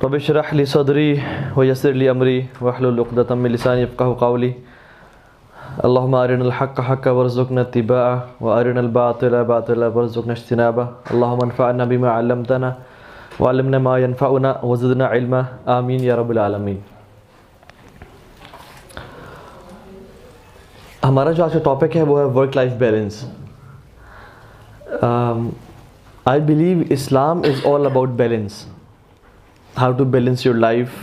رب اشرح لي صدري ويسر لي أمري واحلل عقدة من لساني يفقهوا قولي اللهم أرنا الحق حقا وارزقنا اتباعه وأرنا الباطل باطلا وارزقنا اجتنابه اللهم انفعنا بما علمتنا وعلمنا ما ينفعنا وزدنا علما آمین یا رب العالمین۔ ہمارا جو آج کا ٹاپک ہے وہ ہے work life balance. I believe Islam is all about balance. How to balance your life,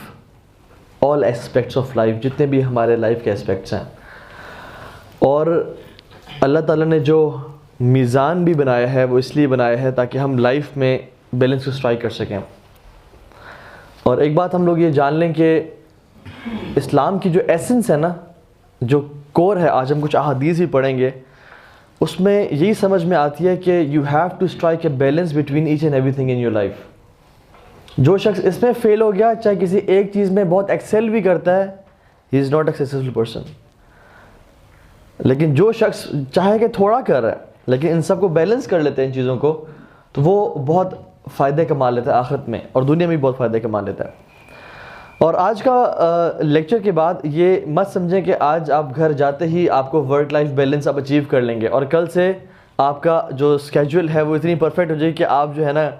all aspects of life، جتنے بھی ہمارے لائف کے اسپیکٹس ہیں۔ اور اللہ تعالیٰ نے جو میزان بھی بنایا ہے وہ اس لیے بنایا ہے تاکہ ہم لائف میں بیلنس کو اسٹرائک کر سکیں۔ اور ایک بات ہم لوگ یہ جان لیں کہ اسلام کی جو ایسنس ہے نا، جو کور ہے، آج ہم کچھ احادیث بھی پڑھیں گے، اس میں یہی سمجھ میں آتی ہے کہ you have to strike a balance between each and everything in your life. جو شخص اس میں فیل ہو گیا، چاہے کسی ایک چیز میں بہت ایکسل بھی کرتا ہے، he is not a successful person. لیکن جو شخص چاہے کہ تھوڑا کر رہا ہے لیکن ان سب کو بیلنس کر لیتے ہیں ان چیزوں کو، تو وہ بہت فائدے کما لیتا ہے آخرت میں، اور دنیا میں بھی بہت فائدے کما لیتا ہے۔ اور آج کا لیکچر کے بعد یہ مت سمجھیں کہ آج آپ گھر جاتے ہی آپ کو ورک لائف بیلنس آپ اچیو کر لیں گے اور کل سے آپ کا جو اسکیجول ہے وہ اتنی پرفیکٹ ہو جائے کہ آپ جو ہے نا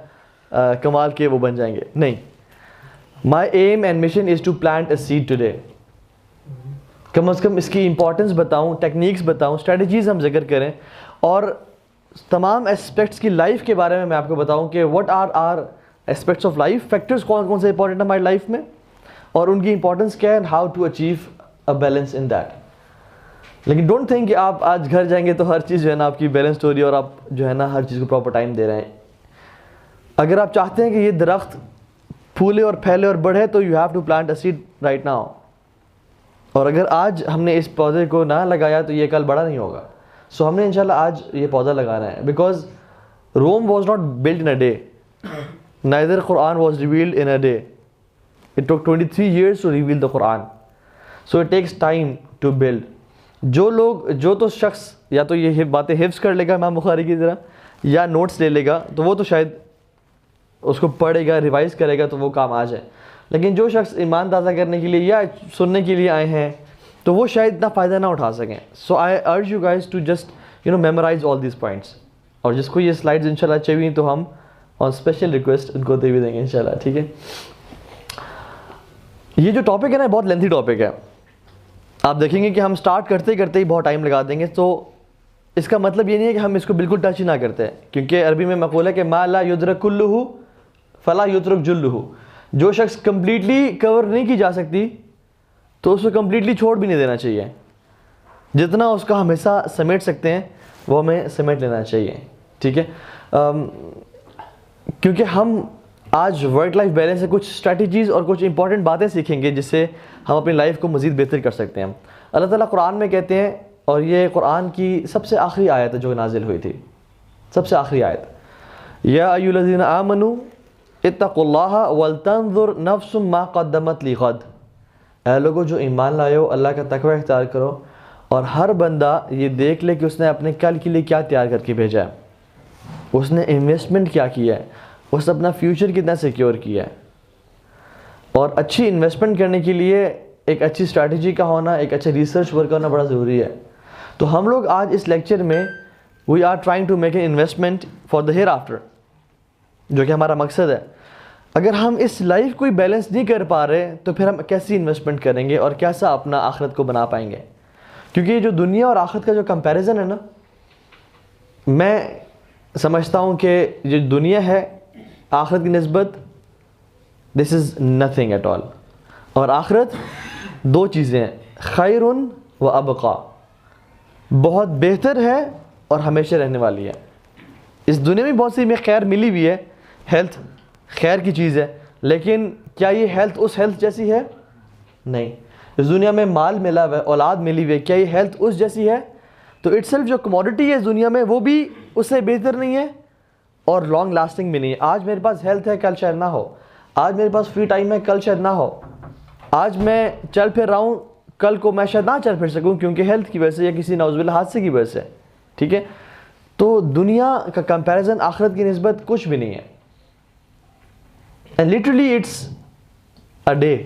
کمال کے وہ بن جائیں گے۔ نہیں، my aim and mission is to plant a seed today. کم از کم اس کی امپورٹنس بتاؤں، ٹیکنیکس بتاؤں، اسٹریٹجیز ہم ذکر کریں، اور تمام اسپیکٹس کی لائف کے بارے میں آپ کو بتاؤں کہ what are are aspects of life, factors کون کون سے امپورٹنٹ ہیں ہماری لائف میں اور ان کی امپورٹنس کیا ہے، and how to achieve a balance in that. لیکن ڈونٹ تھنک کہ آپ آج گھر جائیں گے تو ہر چیز جو ہے نا آپ کی بیلنس ہو رہی ہے اور آپ جو ہے نا ہر چیز کو پراپر ٹائم دے رہے ہیں۔ اگر آپ چاہتے ہیں کہ یہ درخت پھولے اور پھیلے اور بڑھے تو you have to plant a seed right now. اور اگر آج ہم نے اس پودے کو نہ لگایا تو یہ کل بڑا نہیں ہوگا۔ سو ہم نے انشاءاللہ آج یہ پودا لگانا ہے، because Rome was not built in a day, neither Quran was revealed in a day. It took 23 years to reveal the Quran. So it takes time to build. جو تو شخص یا تو یہ باتیں حفظ کر لے گا امام بخاری کی طرح، یا نوٹس لے لے گا، تو وہ تو شاید اس کو پڑھے گا، ریوائز کرے گا تو وہ کام آ جائے۔ لیکن جو شخص ایمان تازہ کرنے کے لیے یا سننے کے لیے آئے ہیں تو وہ شاید اتنا فائدہ نہ اٹھا سکیں۔ So I urge you guys to just memorize all these points. اور جس کو یہ سلائڈز انشاءاللہ چاہیے تو ہم on special request ان کو دے بھی دیں گے انشاءاللہ، ٹھیک ہے۔ یہ جو ٹاپک ہے نا بہت لینتھی ٹاپک ہے، آپ دیکھیں گے کہ ہم سٹارٹ کرتے کرتے ہی بہت ٹائم لگا دیں گے۔ تو اس کا مطلب یہ نہیں ہے کہ ہم اس کو بالکل ٹچ ہی نہ کرتے، کیونکہ عربی میں مقول ہے کہ ما لا یدرک کلہ فلا یترک جلہ۔ جو شخص کمپلیٹلی کور نہیں کی جا سکتی تو اس کو کمپلیٹلی چھوڑ بھی نہیں دینا چاہیے۔ جتنا اس کا ہم حصہ سمیٹ سکتے ہیں وہ ہمیں سمیٹ لینا چاہیے، ٹھیک ہے۔ کیونکہ ہم آج ورک لائف بیلنس سے کچھ اسٹریٹجیز اور کچھ امپورٹنٹ باتیں سیکھیں گے جس سے ہم اپنی لائف کو مزید بہتر کر سکتے ہیں۔ اللہ تعالیٰ قرآن میں کہتے ہیں، اور یہ قرآن کی سب سے آخری آیت ہے جو نازل ہوئی تھی، سب سے آخری آیت، یا ایھا الذین آمنوا اتقوا اللہ ولتنظر نفس ما قدمت لغد۔ اے لوگوں جو ایمان لائے ہو، اللہ کا تقوی اختیار کرو اور ہر بندہ یہ دیکھ لے کہ اس نے اپنے کل کے لیے کیا تیار کر کے بھیجا ہے، اس نے انویسٹمنٹ کیا کیا ہے، اس نے اپنا فیوچر کتنا سیکیور کیا ہے۔ اور اچھی انویسٹمنٹ کرنے کے لیے ایک اچھی اسٹریٹجی کا ہونا، ایک اچھا ریسرچ ورک ہونا بڑا ضروری ہے۔ تو ہم لوگ آج اس لیکچر میں we are trying to make an investment for the hereafter, جو کہ ہمارا مقصد ہے۔ اگر ہم اس لائف کو بیلنس نہیں کر پا رہے تو پھر ہم کیسی انویسٹمنٹ کریں گے اور کیسا اپنا آخرت کو بنا پائیں گے؟ کیونکہ یہ جو دنیا اور آخرت کا جو کمپیریزن ہے نا، میں سمجھتا ہوں کہ جو دنیا ہے آخرت کی نسبت دس از نتھنگ ایٹ آل، اور آخرت دو چیزیں ہیں، خیر و ابقا، بہت بہتر ہے اور ہمیشہ رہنے والی ہے۔ اس دنیا میں بہت سی میں خیر ملی ہوئی ہے، ہیلتھ خیر کی چیز ہے، لیکن کیا یہ ہیلتھ اس ہیلتھ جیسی ہے؟ نہیں۔ اس دنیا میں مال ملا ہوا ہے، اولاد ملی ہوئی ہے، کیا یہ ہیلتھ اس جیسی ہے؟ تو اٹ سیلف جو کموڈٹی ہے اس دنیا میں وہ بھی اس سے بہتر نہیں ہے اور لانگ لاسٹنگ بھی نہیں ہے۔ آج میرے پاس ہیلتھ ہے، کل شاید نہ ہو، آج میرے پاس فری ٹائم ہے، کل شاید نہ ہو، آج میں چل پھر رہا ہوں، کل کو میں شاید نہ چل پھر سکوں کیونکہ ہیلتھ کی وجہ سے یا کسی نعوذ باللہ حادثے کی وجہ سے، ٹھیک ہے۔ تو دنیا کا کمپیریزن آخرت کی نسبت کچھ بھی نہیں ہے، and literally it's a day.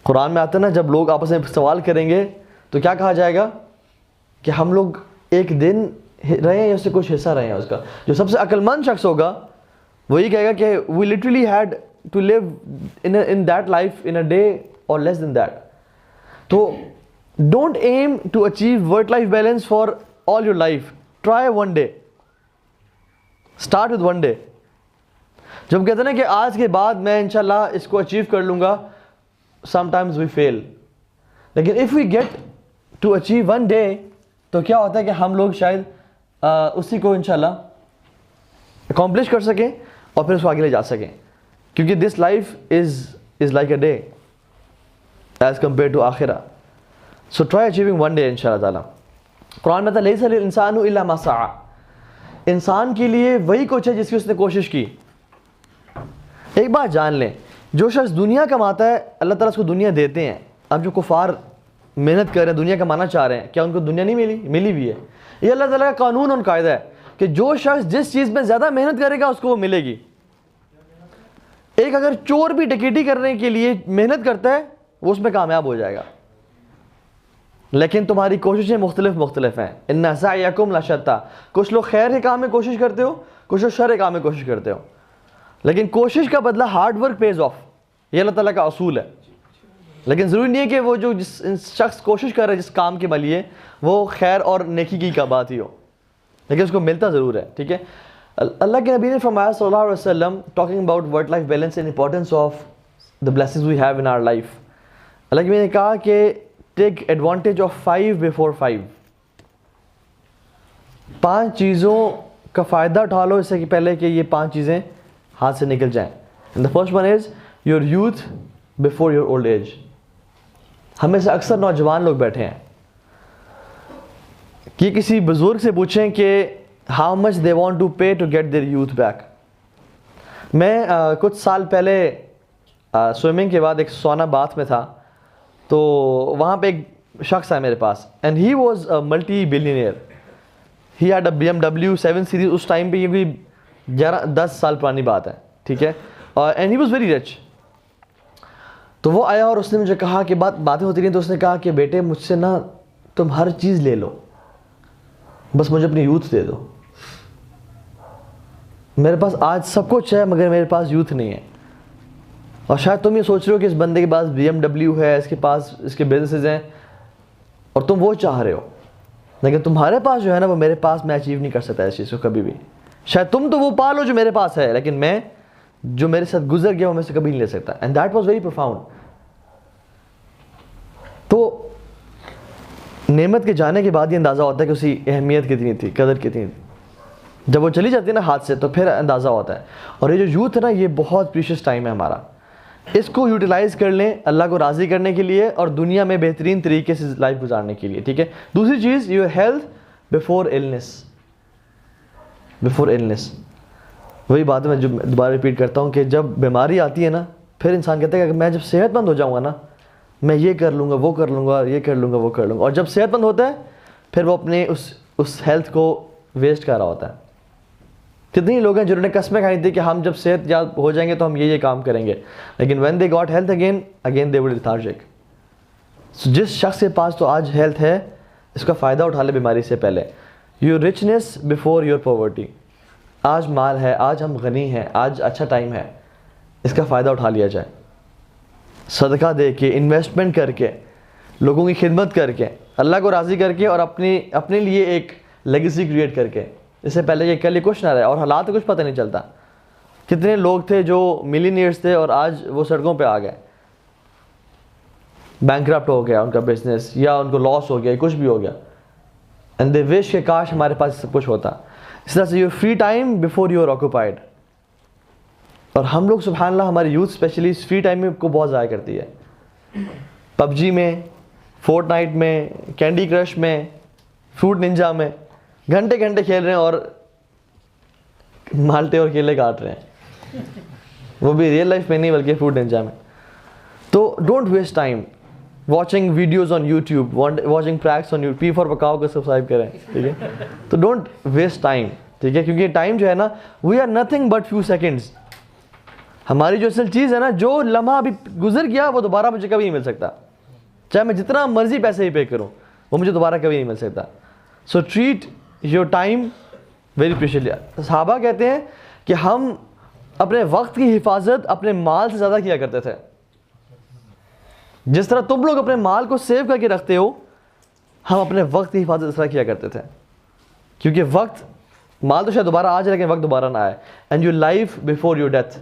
قرآن میں آتا ہے نا جب لوگ آپس میں سوال کریں گے تو کیا کہا جائے گا کہ ہم لوگ ایک دن رہے ہیں یا اس سے کچھ حصہ رہے ہیں اس کا. جو سب سے عقل مند شخص ہوگا وہی کہے گا کہ we literally had to live in that life in a day or less than that. تو don't aim to achieve work-life balance for all your life. Try one day. Start with one day. جب کہتے ہیں نا کہ آج کے بعد میں انشاءاللہ اس کو اچیو کر لوں گا, sometimes we fail. لیکن if we get to achieve one day تو کیا ہوتا ہے کہ ہم لوگ شاید اسی کو انشاءاللہ اکمپلش کر سکیں اور پھر اس کو آگے لے جا سکیں, کیونکہ this life is like a day as compared to آخرہ. So try achieving one day انشاءاللہ تعالیٰ. قرآن میں لیس للانسان الا ما سعى. انسان کے لیے وہی کچھ ہے جس کی اس نے کوشش کی. ایک بات جان لیں, جو شخص دنیا کماتا ہے اللہ تعالیٰ اس کو دنیا دیتے ہیں. اب جو کفار محنت کر رہے ہیں دنیا کمانا چاہ رہے ہیں, کیا ان کو دنیا نہیں ملی بھی ہے؟ یہ اللہ تعالیٰ کا قانون اور قاعدہ ہے کہ جو شخص جس چیز میں زیادہ محنت کرے گا اس کو وہ ملے گی. ایک اگر چور بھی ڈکیٹی کرنے کے لیے محنت کرتا ہے وہ اس میں کامیاب ہو جائے گا, لیکن تمہاری کوششیں مختلف ہیں. ان سعیکم لشتی. کچھ لوگ خیر کے کام میں کوشش کرتے ہو, کچھ لوگ شر کے کام میں کوشش کرتے ہو, لیکن کوشش کا بدلہ ہارڈ ورک پیز آف. یہ اللہ تعالیٰ کا اصول ہے. لیکن ضروری نہیں ہے کہ وہ جو جس شخص کوشش کر رہا ہے جس کام کے لیے وہ خیر اور نیکی کی بات ہی ہو, لیکن اس کو ملتا ضرور ہے. ٹھیک ہے, اللہ کے نبی نے فرمایا صلی اللہ علیہ وسلم, talking about work life balance and importance of the blessings we have in our life. اللہ کے نبی نے کہا کہ ٹیک ایڈوانٹیج آف 5 before 5. 5 چیزوں کا فائدہ اٹھا لو اس سے پہلے کہ یہ 5 چیزیں ہاتھ سے نکل جائیں. And the first one is your youth before your old age. ہمیں سے اکثر نوجوان لوگ بیٹھے ہیں کہ کسی بزرگ سے پوچھیں کہ how much they want to pay to get their youth back. میں کچھ سال پہلے سوئمنگ کے بعد ایک سونا باتھ میں تھا, تو وہاں پہ ایک شخص ہے میرے پاس, and he was multi billionaire. He had a BMW 7 Series. اس ٹائم پہ یہ بھی 10 سال پرانی بات ہے. ٹھیک ہے, and he was very rich. تو وہ آیا اور اس نے مجھے کہا کہ باتیں ہوتی رہیں, تو اس نے کہا کہ بیٹے مجھ سے نا تم ہر چیز لے لو, بس مجھے اپنی یوتھ دے دو. میرے پاس آج سب کچھ ہے مگر میرے پاس یوتھ نہیں ہے. اور شاید تم یہ سوچ رہے ہو کہ اس بندے کے پاس BMW ہے, اس کے پاس اس کے بزنسز ہیں, اور تم وہ چاہ رہے ہو, لیکن تمہارے پاس جو ہے نا وہ میرے پاس میں اچیو نہیں کر سکتا اس چیز کو کبھی بھی. شاید تم تو وہ پا لو جو میرے پاس ہے, لیکن میں جو میرے ساتھ گزر گیا وہ میں سے کبھی نہیں لے سکتا. And that was very profound. تو نعمت کے جانے کے بعد یہ اندازہ ہوتا ہے کہ اس کی اہمیت کتنی تھی, قدر کتنی تھی. جب وہ چلی جاتی ہے نا ہاتھ سے تو پھر اندازہ ہوتا ہے. اور یہ جو یوتھ ہے نا یہ بہت پریشیس ٹائم ہے ہمارا. اس کو یوٹیلائز کر لیں اللہ کو راضی کرنے کے لیے اور دنیا میں بہترین طریقے سے لائف گزارنے کے لیے. ٹھیک ہے. دوسری چیز, your health before illness. Before illness وہی بات ہے, میں جو دوبارہ ریپیٹ کرتا ہوں کہ جب بیماری آتی ہے نا پھر انسان کہتا ہے کہ میں جب صحت مند ہو جاؤں گا نا میں یہ کر لوں گا, وہ کر لوں گا, یہ کر لوں گا, وہ کر لوں گا. اور جب صحت مند ہوتا ہے پھر وہ اپنے اس ہیلتھ کو ویسٹ کر رہا ہوتا ہے. کتنے لوگ ہیں جنہوں نے قسمیں کھائی تھی کہ ہم جب صحت یاب ہو جائیں گے تو ہم یہ کام کریں گے, لیکن when they got health again they will lethargic. جس شخص کے پاس تو آج ہیلتھ ہے اس کا فائدہ اٹھا لے بیماری سے پہلے. Your رچنس before your poverty. آج مال ہے, آج ہم غنی ہیں, آج اچھا ٹائم ہے, اس کا فائدہ اٹھا لیا جائے. صدقہ دے کے, انویسٹمنٹ کر کے, لوگوں کی خدمت کر کے, اللہ کو راضی کر کے, اور اپنے لیے ایک لیگیسی کریٹ کر کے. اس سے پہلے کہ کل یہ کچھ نہ رہے اور حالات کا کچھ پتہ نہیں چلتا. کتنے لوگ تھے جو ملینئرز تھے اور آج وہ سڑکوں پہ آ گئے, بینکرپٹ ہو گیا ان کا بزنس, یا ان کو لاس ہو گیا, کچھ بھی ہو گیا. اینڈ دے وش کہ کاش ہمارے پاس سب کچھ ہوتا. اس طرح سے your free time before you are occupied. اور ہم لوگ سبحان اللہ ہماری یوتھ اسپیشلی اس فری ٹائم کو بہت ضائع کرتی ہے. PUBG میں, فورٹ نائٹ میں, کینڈی کرش میں, فروٹ ننجا میں گھنٹے گھنٹے کھیل رہے ہیں اور مالٹے اور کیلے کاٹ رہے ہیں, وہ بھی ریئل لائف میں نہیں بلکہ فروٹ ننجا میں. تو don't waste time watching videos on YouTube, watching pranks on YouTube. P4 پکاؤ کو سبسکرائب کریں. ٹھیک ہے, تو ڈونٹ ویسٹ ٹائم. ٹھیک ہے, کیونکہ ٹائم جو ہے نا we are nothing but few seconds. ہماری جو اصل چیز ہے نا, جو لمحہ ابھی گزر گیا وہ دوبارہ مجھے کبھی نہیں مل سکتا, چاہے میں جتنا مرضی پیسے ہی پے کروں وہ مجھے دوبارہ کبھی نہیں مل سکتا. سو ٹریٹ یور ٹائم ویری پریشیسلی. صحابہ کہتے ہیں کہ ہم اپنے وقت کی حفاظت اپنے مال سے زیادہ کیا کرتے تھے. جس طرح تم لوگ اپنے مال کو سیو کر کے رکھتے ہو, ہم اپنے وقت کی حفاظت اس طرح کیا کرتے تھے, کیونکہ وقت, مال تو شاید دوبارہ آ جائے لیکن وقت دوبارہ نہ آئے. And your life before your death.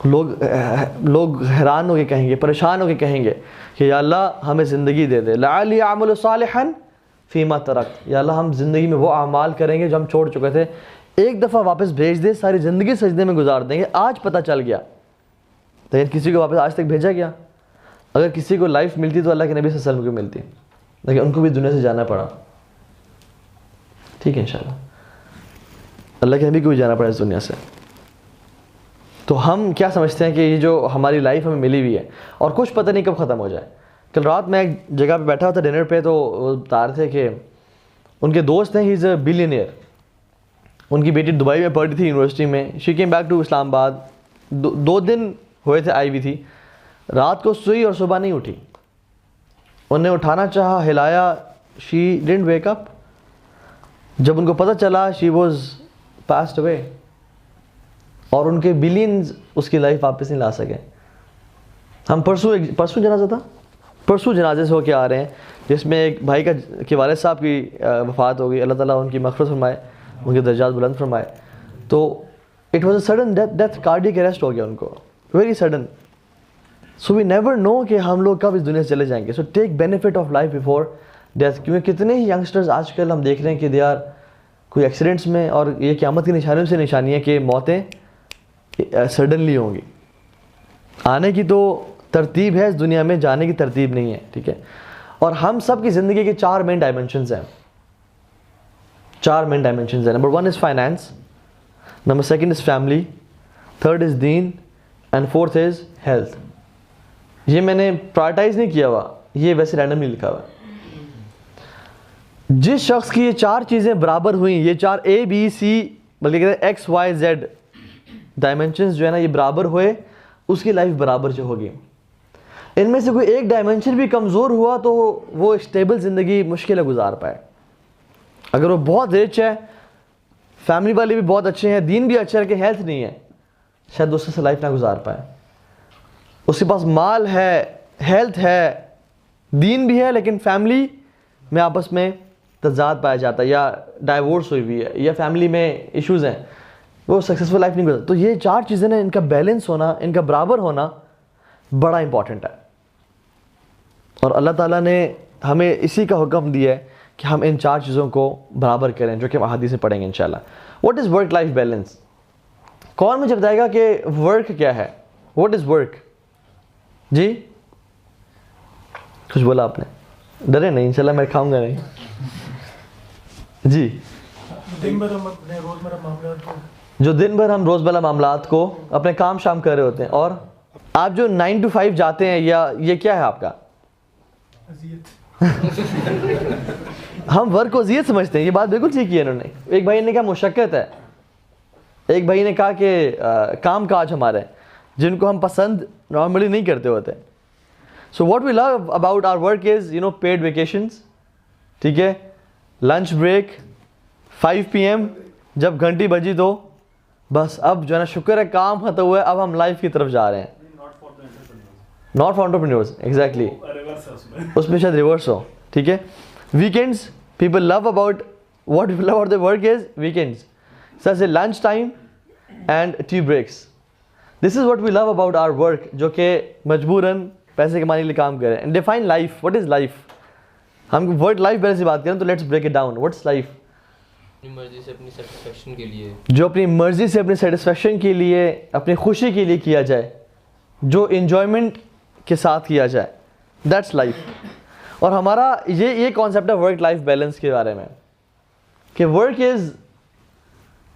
لوگ حیران ہو کے کہیں گے, پریشان ہو کے کہیں گے کہ یا اللہ ہمیں زندگی دے دے, لعلی اعمل صالحا فیما ترکت, یا اللہ ہم زندگی میں وہ اعمال کریں گے جو ہم چھوڑ چکے تھے, ایک دفعہ واپس بھیج دے, ساری زندگی سجدے میں گزار دیں گے. آج پتہ چل گیا, لیکن کسی کو واپس آج تک بھیجا گیا؟ اگر کسی کو لائف ملتی تو اللہ کے نبی صلی اللہ علیہ وسلم کو ملتی, لیکن ان کو بھی دنیا سے جانا پڑا. ٹھیک ہے انشاءاللہ اللہ کے نبی کو بھی جانا پڑا اس دنیا سے. تو ہم کیا سمجھتے ہیں کہ یہ جو ہماری لائف ہمیں ملی ہوئی ہے اور کچھ پتہ نہیں کب ختم ہو جائے. کل رات میں ایک جگہ پہ بیٹھا ہوا تھا ڈنر پہ, تو وہ بتا رہے تھے کہ ان کے دوست ہیں, ہی از اے بلینئر. ان کی بیٹی دبئی میں پڑھی تھی یونیورسٹی میں, شی کیم بیک ٹو اسلام آباد, 2 دن ہوئے تھے آئی ہوئی تھی. رات کو سوئی اور صبح نہیں اٹھی. انہیں اٹھانا چاہا, ہلایا, شی ڈنٹ ویک اپ. جب ان کو پتہ چلا شی واز پاسڈ اوے, اور ان کے بلینز اس کی لائف واپس نہیں لا سکے. ہم پرسوں جنازہ تھا, پرسوں جنازے سے ہو کے آ رہے ہیں جس میں ایک بھائی کے والد صاحب کی وفات ہو گئی. اللہ تعالیٰ ان کی مغفرت فرمائے, ان کے درجات بلند فرمائے. تو it was a sudden death, cardiac arrest ہو گیا ان کو, very sudden. So we never know کہ ہم لوگ کب اس دنیا سے چلے جائیں گے. So take benefit of life before death. کیونکہ کتنے ہی ینگسٹرز آج کل ہم دیکھ رہے ہیں کہ دے آر کوئی ایکسیڈنٹس میں, اور یہ قیامت کی نشانیوں سے نشانی ہے کہ موتیں سڈنلی ہوں گی. آنے کی تو ترتیب ہے اس دنیا میں, جانے کی ترتیب نہیں ہے. ٹھیک ہے, اور ہم سب کی زندگی کے 4 مین ڈائمنشنز ہیں. 4 مین ڈائمنشنز ہیں. Number 1 is finance, number 2 is family, 3rd is دین, اینڈ 4th از ہیلتھ. یہ میں نے پرائرٹائز نہیں کیا ہوا, یہ ویسے رینڈملی لکھا ہوا ہے. جس شخص کی یہ 4 چیزیں برابر ہوئیں, یہ 4 A B C بلکہ کہتے ہیں X Y Z ڈائمنشنز جو ہے نا یہ برابر ہوئے, اس کی لائف برابر جو ہوگی. ان میں سے کوئی ایک ڈائمنشن بھی کمزور ہوا تو وہ اسٹیبل زندگی مشکل ہے گزار پائے. اگر وہ بہت رچ ہے, فیملی والے بھی بہت اچھے ہیں, دین بھی اچھا ہے, لیکن ہیلتھ نہیں ہے, شاید اس سے لائف نہ گزار پائے. اس کے پاس مال ہے, ہیلتھ ہے, دین بھی ہے, لیکن فیملی میں آپس میں تضاد پایا جاتا ہے, یا ڈائیورس ہوئی ہوئی ہے, یا فیملی میں ایشوز ہیں, وہ سکسیزفل لائف نہیں گزرتا. تو یہ 4 چیزیں نا, ان کا بیلنس ہونا, ان کا برابر ہونا بڑا امپورٹنٹ ہے. اور اللہ تعالیٰ نے ہمیں اسی کا حکم دیا ہے کہ ہم ان 4 چیزوں کو برابر کریں, جو کہ ہم احادیث میں پڑھیں گے انشاءاللہ. What is work life balance? کون مجھے بتائے گا کہ ورک کیا ہے؟ What is work? جی کچھ بولا آپ نے, ڈرے نہیں انشاءاللہ میں کھاؤں گا نہیں. جی جو دن بھر ہم روزمرہ معاملات کو اپنے کام شام کر رہے ہوتے ہیں, اور آپ جو 9 to 5 جاتے ہیں, یا یہ کیا ہے آپ کا؟ ہم ورک کو اذیت سمجھتے ہیں. یہ بات بالکل ٹھیک کی ہے انہوں نے. ایک بھائی نے کہا مشقت ہے, ایک بھائی نے کہا کہ کام کاج ہمارے جن کو ہم پسند نارملی نہیں کرتے ہوتے. So what we love about our work is paid vacations. ٹھیک ہے, لنچ بریک, 5 PM جب گھنٹی بجی تو بس اب جو ہے نا شکر ہے کام ختم ہوا ہے, اب ہم لائف کی طرف جا رہے ہیں. ناٹ فار انٹرپرینورز, ایگزیکٹلی, اس میں شاید ریورس ہو. ٹھیک ہے, weekends, people love about what people love about the work is weekends, such a lunch time and tea breaks. This is what we love about our work, جو کہ مجبوراً پیسے کمانے کے لیے کام کریں. And define life, what is life? ہم ورک لائف بیلنس کی بات کریں تو let's break it down. What's life? اپنی مرضی سے اپنی سیٹسفیکشن کے لیے, جو اپنی مرضی سے اپنی سیٹسفیکشن کے لیے, اپنی خوشی کے لیے کیا جائے, جو انجوائمنٹ کے ساتھ کیا جائے, دیٹس لائف. اور ہمارا یہ کانسیپٹ ہے ورک لائف بیلنس کے بارے میں, کہ ورک از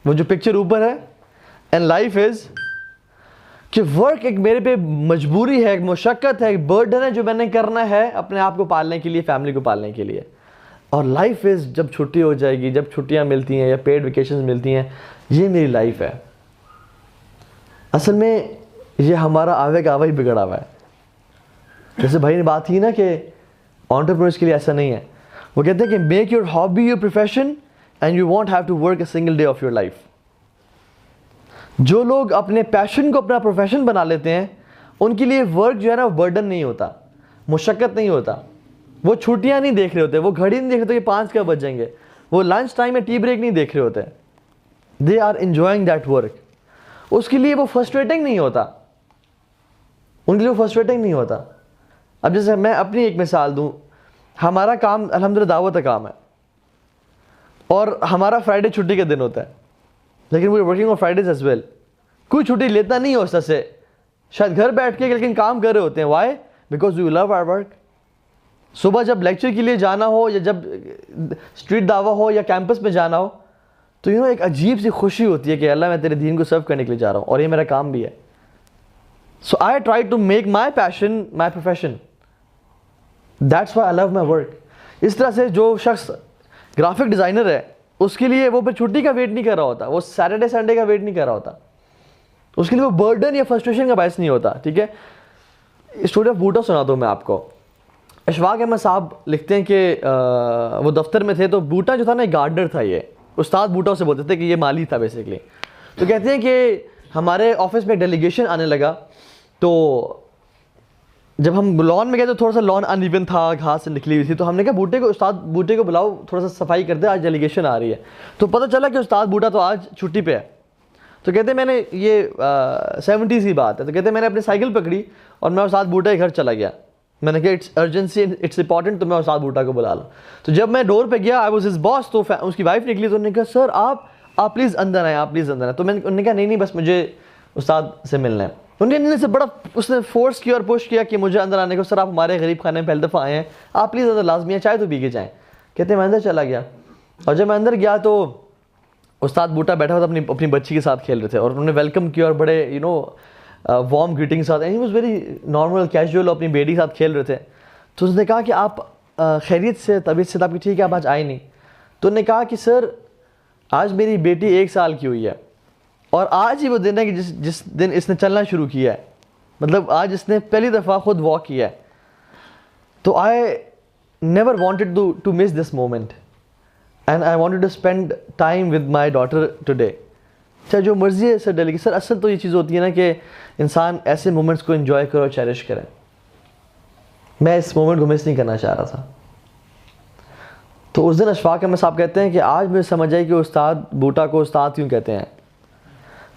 وہ جو پکچر اوپر ہے, اینڈ لائف از کہ ورک ایک میرے پہ مجبوری ہے, ایک مشقت ہے, ایک برڈن ہے جو میں نے کرنا ہے اپنے آپ کو پالنے کے لیے, فیملی کو پالنے کے لیے. اور لائف از جب چھٹی ہو جائے گی, جب چھٹیاں ملتی ہیں یا پیڈ ویکیشنز ملتی ہیں, یہ میری لائف ہے. اصل میں یہ ہمارا آوے کا آوا ہی بگڑا ہوا ہے. جیسے بھائی نے بات کی نا کہ انٹرپرینورس کے لیے ایسا نہیں ہے. وہ کہتے ہیں کہ make your hobby your profession and you won't have to work a single day of your life. جو لوگ اپنے پیشن کو اپنا پروفیشن بنا لیتے ہیں ان کے لیے ورک جو ہے نا وہ برڈن نہیں ہوتا, مشقت نہیں ہوتا. وہ چھٹیاں نہیں دیکھ رہے ہوتے, وہ گھڑی نہیں دیکھ رہے ہوتے کہ 5 کب بج جائیں گے, وہ لنچ ٹائم میں ٹی بریک نہیں دیکھ رہے ہوتے. They are enjoying that work. اس کے لیے وہ فرسٹریٹنگ نہیں ہوتا, ان کے لیے وہ فرسٹریٹنگ نہیں ہوتا. اب جیسے میں اپنی ایک مثال دوں, ہمارا کام الحمدللہ دعوت کا کام ہے اور ہمارا فرائیڈے چھٹی کا دن ہوتا ہے, لیکن we are working on Fridays as well. کوئی چھٹی لیتا نہیں ہے اس طرح سے, شاید گھر بیٹھ کے لیکن کام کر رہے ہوتے ہیں. Why? Because we love our work. صبح جب لیکچر کے لیے جانا ہو یا جب اسٹریٹ دعویٰ ہو یا کیمپس میں جانا ہو تو ایک عجیب سی خوشی ہوتی ہے کہ اللہ میں تیرے دین کو سرو کرنے کے لیے جا رہا ہوں اور یہ میرا کام بھی ہے. So I try to make my passion my profession. That's why I love my work. اس طرح سے جو شخص گرافک ڈیزائنر ہے اس کے لیے وہ پھر چھٹی کا ویٹ نہیں کر رہا ہوتا, وہ سیٹرڈے سنڈے کا ویٹ نہیں کر رہا ہوتا, اس کے لیے وہ برڈن یا فرسٹریشن کا باعث نہیں ہوتا. ٹھیک ہے, اسٹوری آف بوٹا سناتا ہوں میں آپ کو. اشفاق احمد صاحب لکھتے ہیں کہ وہ دفتر میں تھے تو بوٹا جو تھا نا گارڈنر تھا, یہ استاد بوٹا سے بولتے تھے کہ یہ مالی تھا بیسیکلی. تو کہتے ہیں کہ ہمارے آفس میں ڈیلیگیشن آنے لگا تو جب ہم لان میں گئے تو تھوڑا سا لان ان ایون تھا, گھاس سے نکلی ہوئی تھی. تو ہم نے کہا استاد بوٹے کو بلاؤ, تھوڑا سا صفائی کر دے, آج ڈیلیگیشن آ رہی ہے. تو پتہ چلا کہ استاد بوٹا تو آج چھٹی پہ ہے. تو کہتے ہیں میں نے یہ 70s کی بات ہے, تو کہتے ہیں میں نے اپنی سائیکل پکڑی اور میں استاد بوٹا کے گھر چلا گیا. میں نے کہا اٹس ارجنسی, اٹس امپورٹنٹ, تو میں استاد بوٹا کو بلا لوں. تو جب میں ڈور پہ گیا آئی واز ہز باس, تو اس کی وائف نکلی تو انہوں نے کہا سر آپ پلیز اندر آئیں, آپ پلیز اندر آئیں. تو انہوں نے کہا نہیں بس مجھے استاد سے ملنا ہے. انہوں نے بڑا اس نے فورس کیا اور پش کیا کہ مجھے اندر آنے کو. سر آپ ہمارے غریب خانے میں پہلی دفعہ آئے ہیں, آپ پلیز اندر لازمی ہے, چائے تو پی کے جائیں. کہتے ہیں میں اندر چلا گیا اور جب میں اندر گیا تو استاد بوٹا بیٹھا ہوا تھا اپنی بچی کے ساتھ کھیل رہے تھے اور انہوں نے ویلکم کیا اور بڑے وارم گریٹنگ کے ساتھ, and he was very normal casual, اپنی بیٹی کے ساتھ کھیل رہے تھے. تو اس نے کہا کہ آپ خیریت سے, طبیعت سے آپ کی ٹھیک ہے, آپ آج آئے نہیں. تو انہوں نے کہا کہ سر آج میری بیٹی 1 سال کی ہوئی ہے اور آج ہی وہ دن ہے کہ جس دن اس نے چلنا شروع کیا ہے, مطلب آج اس نے پہلی دفعہ خود واک کیا ہے. تو I never wanted to miss this moment and I wanted to spend time with my daughter today. چاہے جو مرضی ہے سر ڈیلی کی. سر اصل تو یہ چیز ہوتی ہے نا کہ انسان ایسے مومنٹس کو انجوائے کرے اور چیریش کرے. میں اس مومنٹ کو مس نہیں کرنا چاہ رہا تھا. تو اس دن اشفاق احمد صاحب کہتے ہیں کہ آج مجھے سمجھ آئی کہ استاد بوٹا کو استاد کیوں کہتے ہیں,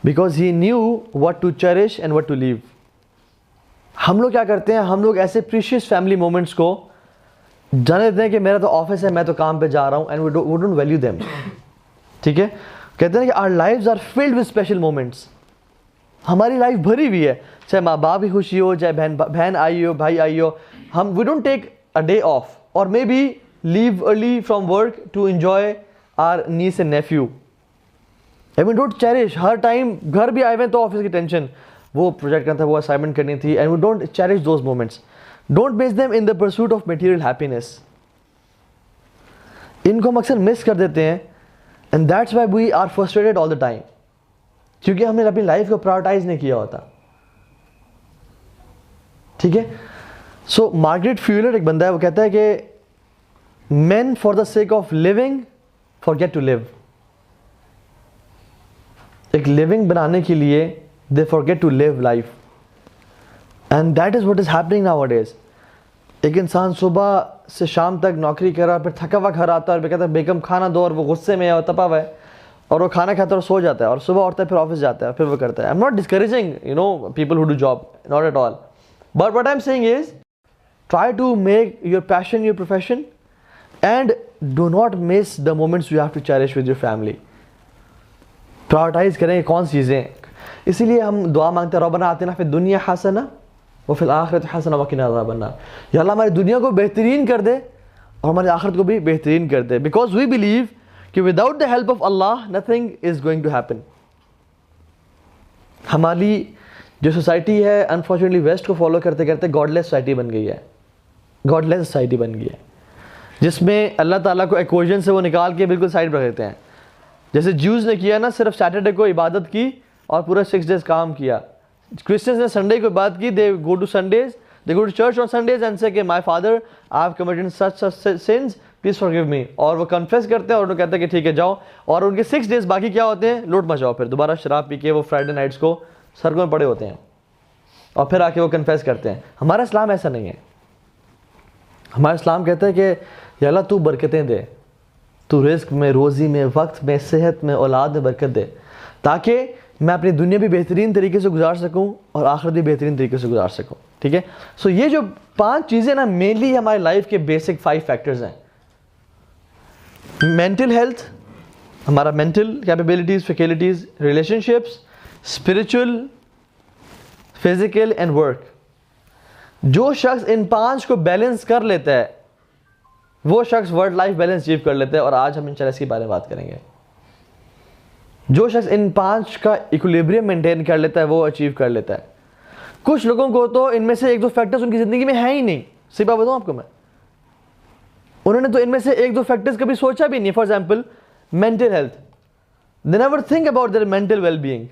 because he knew what to cherish and what to live. ہم لوگ کیا کرتے ہیں, ہم لوگ ایسے پریشیس فیملی مومنٹس کو جانے دیتے ہیں کہ میرا تو آفس ہے, میں تو کام پہ جا رہا ہوں, and we don't value them. ٹھیک ہے, کہتے ہیں کہ our lives are filled with special moments. ہماری لائف بھری ہوئی ہے, چاہے ماں باپ کی خوشی ہو, چاہے بہن آئی ہو, بھائی آئی ہو. ہم we don't take a day off or maybe leave early from work to enjoy our niece and nephew. And we don't cherish. ہر ٹائم گھر بھی آئے ہوئے تو آفس کی ٹینشن, وہ پروجیکٹ کرنا تھا, وہ اسائنمنٹ کرنی تھی, and we don't cherish those moments. Don't miss them in the pursuit of material happiness. ان کو ہم اکثر مس کر دیتے ہیں and that's why we are frustrated all the time, کیونکہ ہم نے اپنی لائف کو پرائورٹائز نہیں کیا ہوتا. ٹھیک ہے. سو مارگریٹ فیولر ایک بندہ ہے, وہ کہتا ہے کہ man for the sake of living forget to live. ایک لیونگ بنانے کے لیے they forget to live life, and that is what is happening nowadays. ایک انسان صبح سے شام تک نوکری کر رہا ہے, پھر تھکا ہوا گھر آتا ہے اور کہتا ہے بیگم کھانا دو, اور وہ غصے میں ہے اور تپا ہوا ہے اور وہ کھانا کھاتا ہے اور سو جاتا ہے, اور صبح اٹھتا ہے پھر آفس جاتا ہے, پھر وہ کرتا ہے. I am not discouraging people who do job, not at all, but what I am seeing is try to make your passion your profession and do not miss the moments you have to cherish with your family. Prioritize کریں کون سی چیزیں. اسی لیے ہم دعا مانگتے ہیں ربنا آتنا فی الدنیا حسنہ وفی الآخرۃ حسنہ وقنا عذاب النار. یا اللہ ہماری دنیا کو بہترین کر دے اور ہماری آخرت کو بھی بہترین کر دے, بیکاز وی بلیو کہ without the help of Allah nothing is going to happen. ہماری جو سوسائٹی ہے انفارچونیٹلی ویسٹ کو فالو کرتے کرتے گاڈ لیس سوسائٹی بن گئی ہے, گاڈ لیس سوسائٹی بن گئی ہے, جس میں اللہ تعالیٰ کو ایکویشن سے وہ نکال کے بالکل سائڈ پر رکھ دیتے ہیں. جیسے جیوز نے کیا نا, صرف سیٹرڈے کو عبادت کی اور پورا 6 days کام کیا. کرسچنس نے سنڈے کو بات کی, they go to Sundays, they go to church on Sundays and say کہ my father I have committed such sins, please forgive me. اور وہ کنفیس کرتے ہیں اور انہوں کہتے ہیں کہ ٹھیک ہے جاؤ, اور ان کے 6 days باقی کیا ہوتے ہیں, لوٹ مچاؤ, پھر دوبارہ شراب پی کے وہ فرائیڈے نائٹس کو سڑکوں میں پڑے ہوتے ہیں اور پھر آ کے وہ کنفیس کرتے ہیں. ہمارا اسلام ایسا نہیں ہے. ہمارا اسلام کہتا ہے کہ یا اللہ تو برکتیں دے, تو رزق میں, روزی میں, وقت میں, صحت میں, اولاد میں برکت دے, تاکہ میں اپنی دنیا بھی بہترین طریقے سے گزار سکوں اور آخرت بھی بہترین طریقے سے گزار سکوں. ٹھیک ہے, سو یہ جو 5 چیزیں نا مینلی ہماری لائف کے بیسک 5 فیکٹرز ہیں. مینٹل ہیلتھ, ہمارا mental capabilities, faculties, relation ships, spiritual, physical and work. جو شخص ان 5 کو بیلنس کر لیتا ہے وہ شخص ورک لائف بیلنس اچیو کر لیتا ہے, اور آج ہم انشاءاللہ اس کے بارے میں بات کریں گے. جو شخص ان 5 کا ایکولیبریم مینٹین کر لیتا ہے وہ اچیو کر لیتا ہے. کچھ لوگوں کو تو ان میں سے 1-2 فیکٹرز ان کی زندگی میں ہیں ہی نہیں. صحیح بات بتاؤں آپ کو میں, انہوں نے تو ان میں سے 1-2 فیکٹرز کبھی سوچا بھی نہیں. For example mental health, they never think about their mental well being.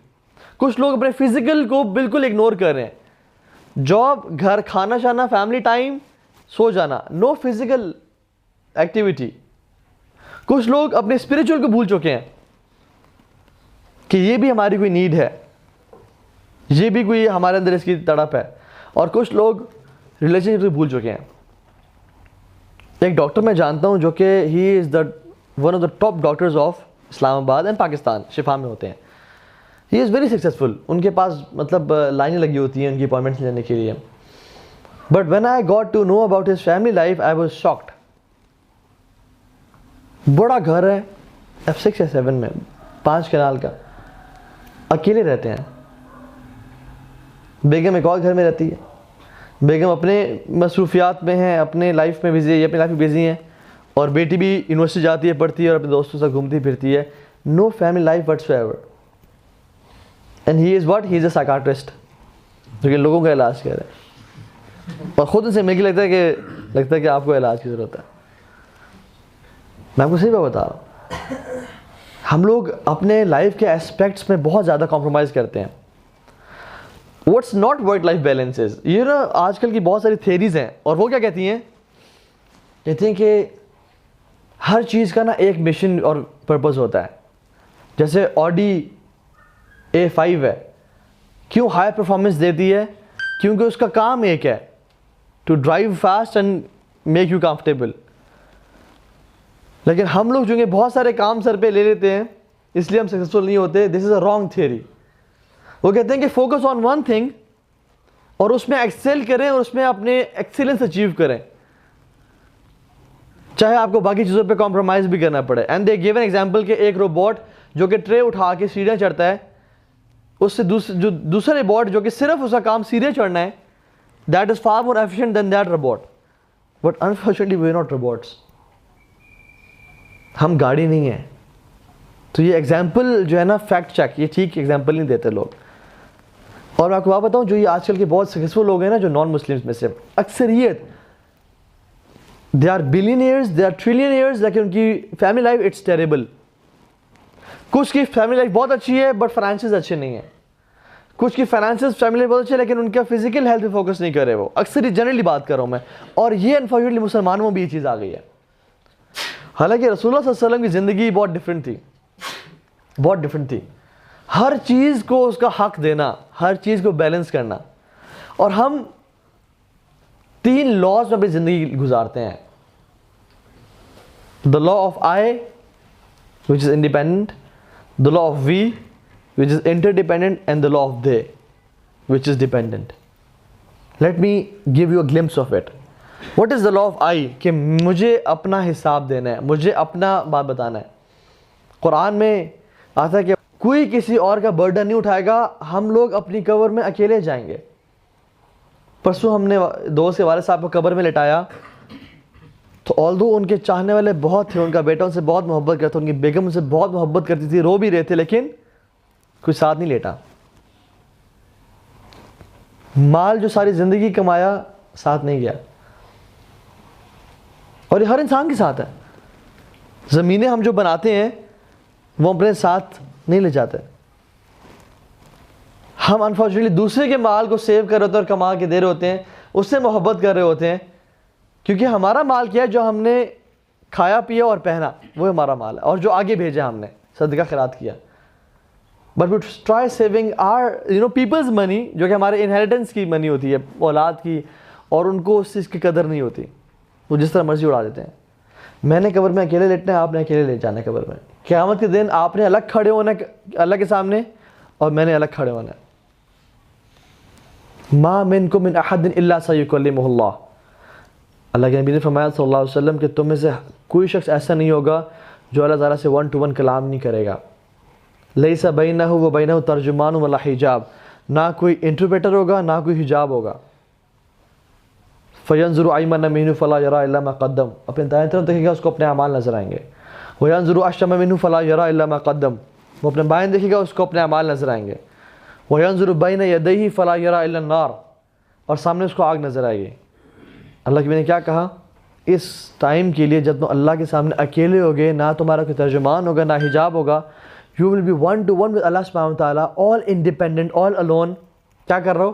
کچھ لوگ اپنے فزیکل کو بالکل اگنور کر رہے ہیں. جاب, گھر, کھانا شانا, فیملی ٹائم, سو جانا, نو فزیکل ایکٹیویٹی. کچھ لوگ اپنے اسپرچل کو بھول چکے ہیں کہ یہ بھی ہماری کوئی نیڈ ہے, یہ بھی کوئی ہمارے اندر اس کی تڑپ ہے. اور کچھ لوگ ریلیشن شپ سے بھول چکے ہیں. ایک ڈاکٹر میں جانتا ہوں جو کہ he is the one of the top doctors of Islamabad and Pakistan, شفا میں ہوتے ہیں. ہی از ویری سکسیزفل. ان کے پاس مطلب لائنیں لگی ہوتی ہیں ان کی اپوائنٹمنٹس لینے کے لیے. But when I got to know about his family life I was shocked. بڑا گھر ہے F6 یا 7 میں, 5 کنال کا, اکیلے رہتے ہیں. بیگم ایک اور گھر میں رہتی ہے. بیگم اپنے مصروفیات میں ہیں, اپنے لائف میں بزی ہے, یہ اپنی لائف میں بزی ہیں, اور بیٹی بھی یونیورسٹی جاتی ہے, پڑھتی ہے اور اپنے دوستوں سے گھومتی پھرتی ہے. No family life whatsoever. And he is what, he is a psychiatrist, جو کہ لوگوں کا علاج کر رہے ہیں, اور خود ان سے میرے لگتا ہے کہ آپ کو علاج کی ضرورت ہے. میں آپ کو صحیح بات بتا رہا ہوں. ہم لوگ اپنے لائف کے اسپیکٹس میں بہت زیادہ کمپرومائز کرتے ہیں. What's not work life balance is, یہ نا آج کل کی بہت ساری تھیریز ہیں, اور وہ کیا کہتی ہیں کہ ہر چیز کا نا ایک مشن اور پرپز ہوتا ہے. جیسے آڈی A5 ہے, کیوں ہائی پرفارمنس دیتی ہے؟ کیونکہ اس کا کام ایک ہے, to drive fast and make you comfortable. لیکن ہم لوگ جو کہ بہت سارے کام سر پہ لے لیتے ہیں, اس لیے ہم سکسیزفل نہیں ہوتے. دس از اے رانگ تھیوری. وہ کہتے ہیں کہ فوکس آن ون تھنگ, اور اس میں ایکسل کریں اور اس میں اپنے ایکسیلنس اچیو کریں, چاہے آپ کو باقی چیزوں پہ کمپرومائز بھی کرنا پڑے. And they give an example کہ ایک روبوٹ جو کہ ٹرے اٹھا کے سیڑھیاں چڑھتا ہے, اس سے جو دوسرا روبوٹ جو کہ صرف اس کا کام سیڑھیاں چڑھنا ہے, that is far more efficient than that robot. But unfortunately we are not robots. ہم گاڑی نہیں ہیں. تو یہ ایگزامپل جو ہے نا, فیکٹ چیک, یہ ٹھیک ایگزامپل نہیں دیتے لوگ. اور میں آپ کو بات بتاؤں, جو یہ آج کل کے بہت سکسیزفل لوگ ہیں نا, جو نان مسلمس میں سے اکثریت, they are billionaires, they are trillionaires, لیکن ان کی فیملی لائف اٹس ٹیریبل. کچھ کی فیملی لائف بہت اچھی ہے بٹ فائنانسز اچھے نہیں ہیں. کچھ کی فائنانسز فیملی لائف بہت اچھی ہے لیکن ان کا فزیکل ہیلتھ پہ فوکس نہیں کر رہے. وہ اکثر ہی جنرلی بات کر رہا ہوں میں, اور یہ انفارچونیٹلی مسلمانوں میں بھی یہ چیز آ گئی ہے. حالانکہ رسول اللہ صلی اللہ علیہ وسلم کی زندگی بہت ڈفرینٹ تھی, بہت ڈفرینٹ تھی. ہر چیز کو اس کا حق دینا, ہر چیز کو بیلنس کرنا. اور ہم 3 لاز میں اپنی زندگی گزارتے ہیں. The law of I which is independent, the law of we which is interdependent, and the law of they which is dependent. Let me give you a glimpse of it. What is the law of I? کہ مجھے اپنا حساب دینا ہے, مجھے اپنا بات بتانا ہے. قرآن میں آتا ہے کہ کوئی کسی اور کا برڈن نہیں اٹھائے گا, ہم لوگ اپنی قبر میں اکیلے جائیں گے. پرسوں ہم نے دوست کے والد صاحب کو قبر میں لٹایا, تو آلدو ان کے چاہنے والے بہت تھے, ان کا بیٹا ان سے بہت محبت کرتا, ان کی بیگم ان سے بہت محبت کرتی تھی, رو بھی رہے تھے, لیکن کوئی ساتھ نہیں لیٹا. مال جو ساری زندگی کمایا ساتھ نہیں گیا. اور یہ ہر انسان کے ساتھ ہے. زمینیں ہم جو بناتے ہیں وہ اپنے ساتھ نہیں لے جاتے. ہم انفارچونیٹلی دوسرے کے مال کو سیو کر رہے ہوتے ہیں اور کما کے دے رہے ہوتے ہیں, اس سے محبت کر رہے ہوتے ہیں, کیونکہ ہمارا مال کیا ہے, جو ہم نے کھایا پیا اور پہنا وہ ہمارا مال ہے, اور جو آگے بھیجا ہم نے صدقہ خیرات کیا. But we try saving people's money, جو کہ ہمارے انہیریٹنس کی منی ہوتی ہے, اولاد کی, اور ان کو اس چیز کی قدر نہیں ہوتی, وہ جس طرح مرضی اڑا دیتے ہیں. میں نے قبر میں اکیلے لیٹنا ہے, آپ نے اکیلے لیٹ جانا ہے قبر میں. قیامت کے دن آپ نے الگ کھڑے ہونا ہے اللہ کے سامنے, اور میں نے الگ کھڑے ہونا ہے. ما منکم من احد الا سیکلمہ اللہ, اللہ کے نبی نے فرمایا صلی اللہ علیہ وسلم کہ تم میں سے کوئی شخص ایسا نہیں ہوگا جو اللہ تعالیٰ سے 1-to-1 کلام نہیں کرے گا. لیس بینہ و بینہ ترجمان ولا حجاب, نہ کوئی انٹرپریٹر ہوگا نہ کوئی حجاب ہوگا. فینظر ایمن منہ فلا یری الا ما قدم, اپنے دائیں طرف دیکھے گا اس کو اپنے اعمال نظر آئیں گے. وینظر اشم منہ فلا یری الا ما قدم, وہ اپنے بائیں دیکھے گا اس کو اپنے اعمال نظر آئیں گے. وینظر بین یدیہ فلا یری الا النار, اور سامنے اس کو آگ نظر آئے گی. اللہ کے نے کیا کہا, اس ٹائم کے لیے جب تم اللہ کے سامنے اکیلے ہوگے, نہ تمہارا کوئی ترجمان ہوگا نہ حجاب ہوگا, you will be 1-to-1 with Allah subhanahu wa ta'ala, all independent, all alone. کیا کر رہا ہو,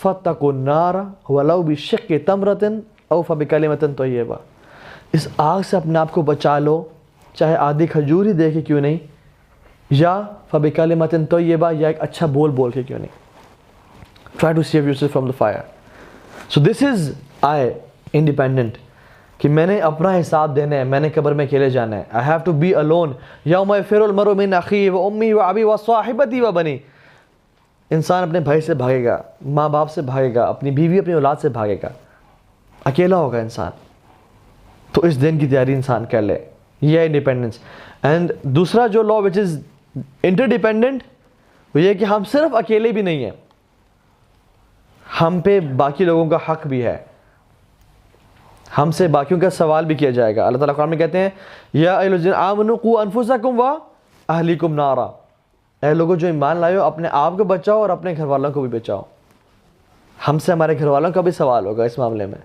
فَاتَّقُوا النَّارَ وَلَوْ بِشِقِّ تَمْرَةٍ أَوْ فَبِكَلِمَةٍ طَيِّبَةٍ, اس آگ سے اپنے آپ کو بچا لو, چاہے آدھی کھجور ہی دے کے کیوں نہیں, یا فَبِكَلِمَةٍ طَيِّبَةٍ, یا ایک اچھا بول کے کیوں نہیں. Try to save yourself from the fire. So this is I, independent, کہ میں نے اپنا حساب دینا ہے, میں نے قبر میں اکیلے جانا ہے. I have to be alone. یوم یفر المرء من اخیہ وامی وابی وصاحبتی وبنی, انسان اپنے بھائی سے بھاگے گا, ماں باپ سے بھاگے گا, اپنی بیوی اپنی اولاد سے بھاگے گا, اکیلا ہوگا انسان. تو اس دن کی تیاری انسان کر لے, یہ ہے انڈیپینڈنس. اینڈ دوسرا جو لا وچ از انٹر ڈیپینڈنٹ, وہ یہ کہ ہم صرف اکیلے بھی نہیں ہیں, ہم پہ باقی لوگوں کا حق بھی ہے, ہم سے باقیوں کا سوال بھی کیا جائے گا. اللہ تعالیٰ قرآن میں کہتے ہیں یا ایھا الذین آمنوا قوا انفسکم واہلیکم نارا, اے لوگوں جو ایمان لائے ہو اپنے آپ کو بچاؤ اور اپنے گھر والوں کو بھی بچاؤ. ہم سے ہمارے گھر والوں کا بھی سوال ہوگا اس معاملے میں.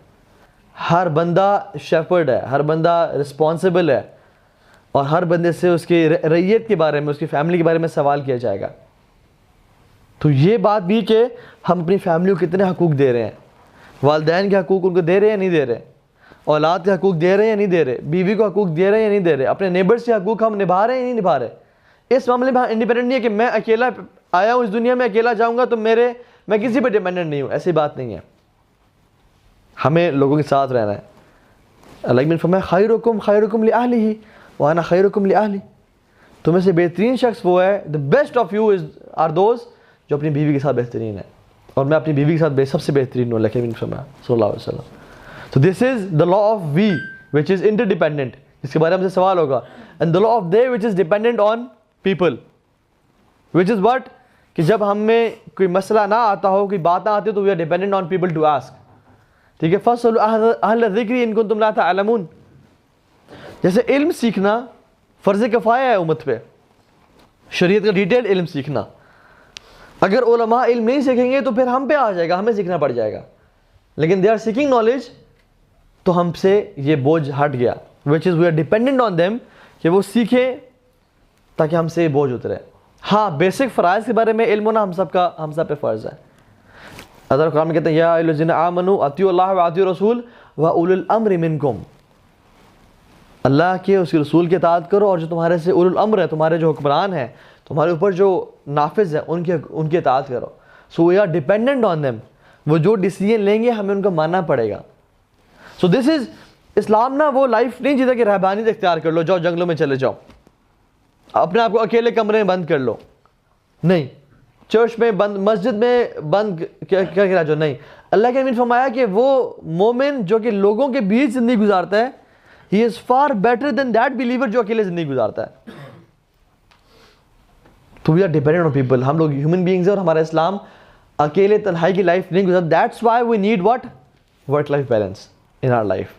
ہر بندہ شیپرڈ ہے, ہر بندہ رسپانسبل ہے, اور ہر بندے سے اس کی رعیت کے بارے میں, اس کی فیملی کے بارے میں سوال کیا جائے گا. تو یہ بات بھی کہ ہم اپنی فیملی کو کتنے حقوق دے رہے ہیں, والدین کے حقوق ان کو دے رہے ہیں یا نہیں دے رہے, اولاد کے حقوق دے رہے ہیں یا نہیں دے رہے, بیوی کو حقوق دے رہے ہیں یا نہیں دے رہے, اپنے نیبرز کے حقوق ہم نبھا رہے ہیں یا نہیں نبھا رہے. اس معاملے میں انڈیپینڈنٹ نہیں ہے کہ میں اکیلا آیا ہوں اس دنیا میں, اکیلا جاؤں گا تو میں کسی پہ ڈیپینڈنٹ نہیں ہوں, ایسی بات نہیں ہے. ہمیں لوگوں کے ساتھ رہنا ہے. اللہ نے فرمایا خیرکم خیرکم لأہلہ وانا خیرکم لأہلی, تم میں سے بہترین شخص وہ ہے, the best of you are those جو اپنی بیوی کے ساتھ بہترین ہے, اور میں اپنی بیوی کے ساتھ سب سے بہترین ہوں. اللہ نے فرمایا صلی اللہ علیہ وسلم. So this is the law of we which is interdependent, جس کے بارے میں ہم سے سوال ہوگا. And the law of they which is dependent on people, which is what, کہ جب ہم میں کوئی مسئلہ نہ آتا ہو, کوئی بات نہ آتی ہو, تو we are dependent on people to ask. ٹھیک ہے, فَاسْأَلُوا أَهْلَ الذِّكْرِ إِن كُنتُمْ لَا تَعْلَمُونَ. جیسے علم سیکھنا فرض کفایہ ہے امت پہ, شریعت کا ڈیٹیل علم سیکھنا. اگر علماء علم نہیں سیکھیں گے تو پھر ہم پہ آ جائے گا, ہمیں سیکھنا پڑ جائے گا. لیکن they are seeking knowledge, تو ہم سے یہ بوجھ ہٹ گیا, which is we are dependent on them, کہ وہ سیکھیں تاکہ ہم سے یہ بوجھ اترے. ہاں, بیسک فرائض کے بارے میں علم ہونا ہم سب پہ فرض ہے. اللہ قرآن میں کہتے ہیں یا ایھا الذین آمنوا اطیعوا اللہ واطیعوا الرسول واولی الامر منکم, اللہ کے اس کے رسول کی اطاعت کرو, اور جو تمہارے سے اولو الامر ہے, تمہارے جو حکمران ہیں, تمہارے اوپر جو نافذ ہے, ان کی اطاعت کرو. So we are dependent on them, وہ جو ڈیسیجن لیں گے ہمیں ان کو ماننا پڑے گا. سو دس از اسلام نا وہ لائف نہیں جیتا کہ رہبانیت اختیار کر لو, جاؤ جنگلوں میں چلے جاؤ, اپنے آپ کو اکیلے کمرے میں بند کر لو. نہیں, چرچ میں بند, مسجد میں بند کر کے رہ جاؤ. نہیں, اللہ کے نبی نے فرمایا کہ وہ مومن جو کہ لوگوں کے بیچ زندگی گزارتا ہے, he is far better than that believer جو اکیلے زندگی گزارتا ہے. تو we are dependent on people, ہم لوگ ہیومن بینگز ہیں, اور ہمارا اسلام اکیلے تنہائی کی لائف نہیں گزارتا. That's why we need what? Work-life balance in our life.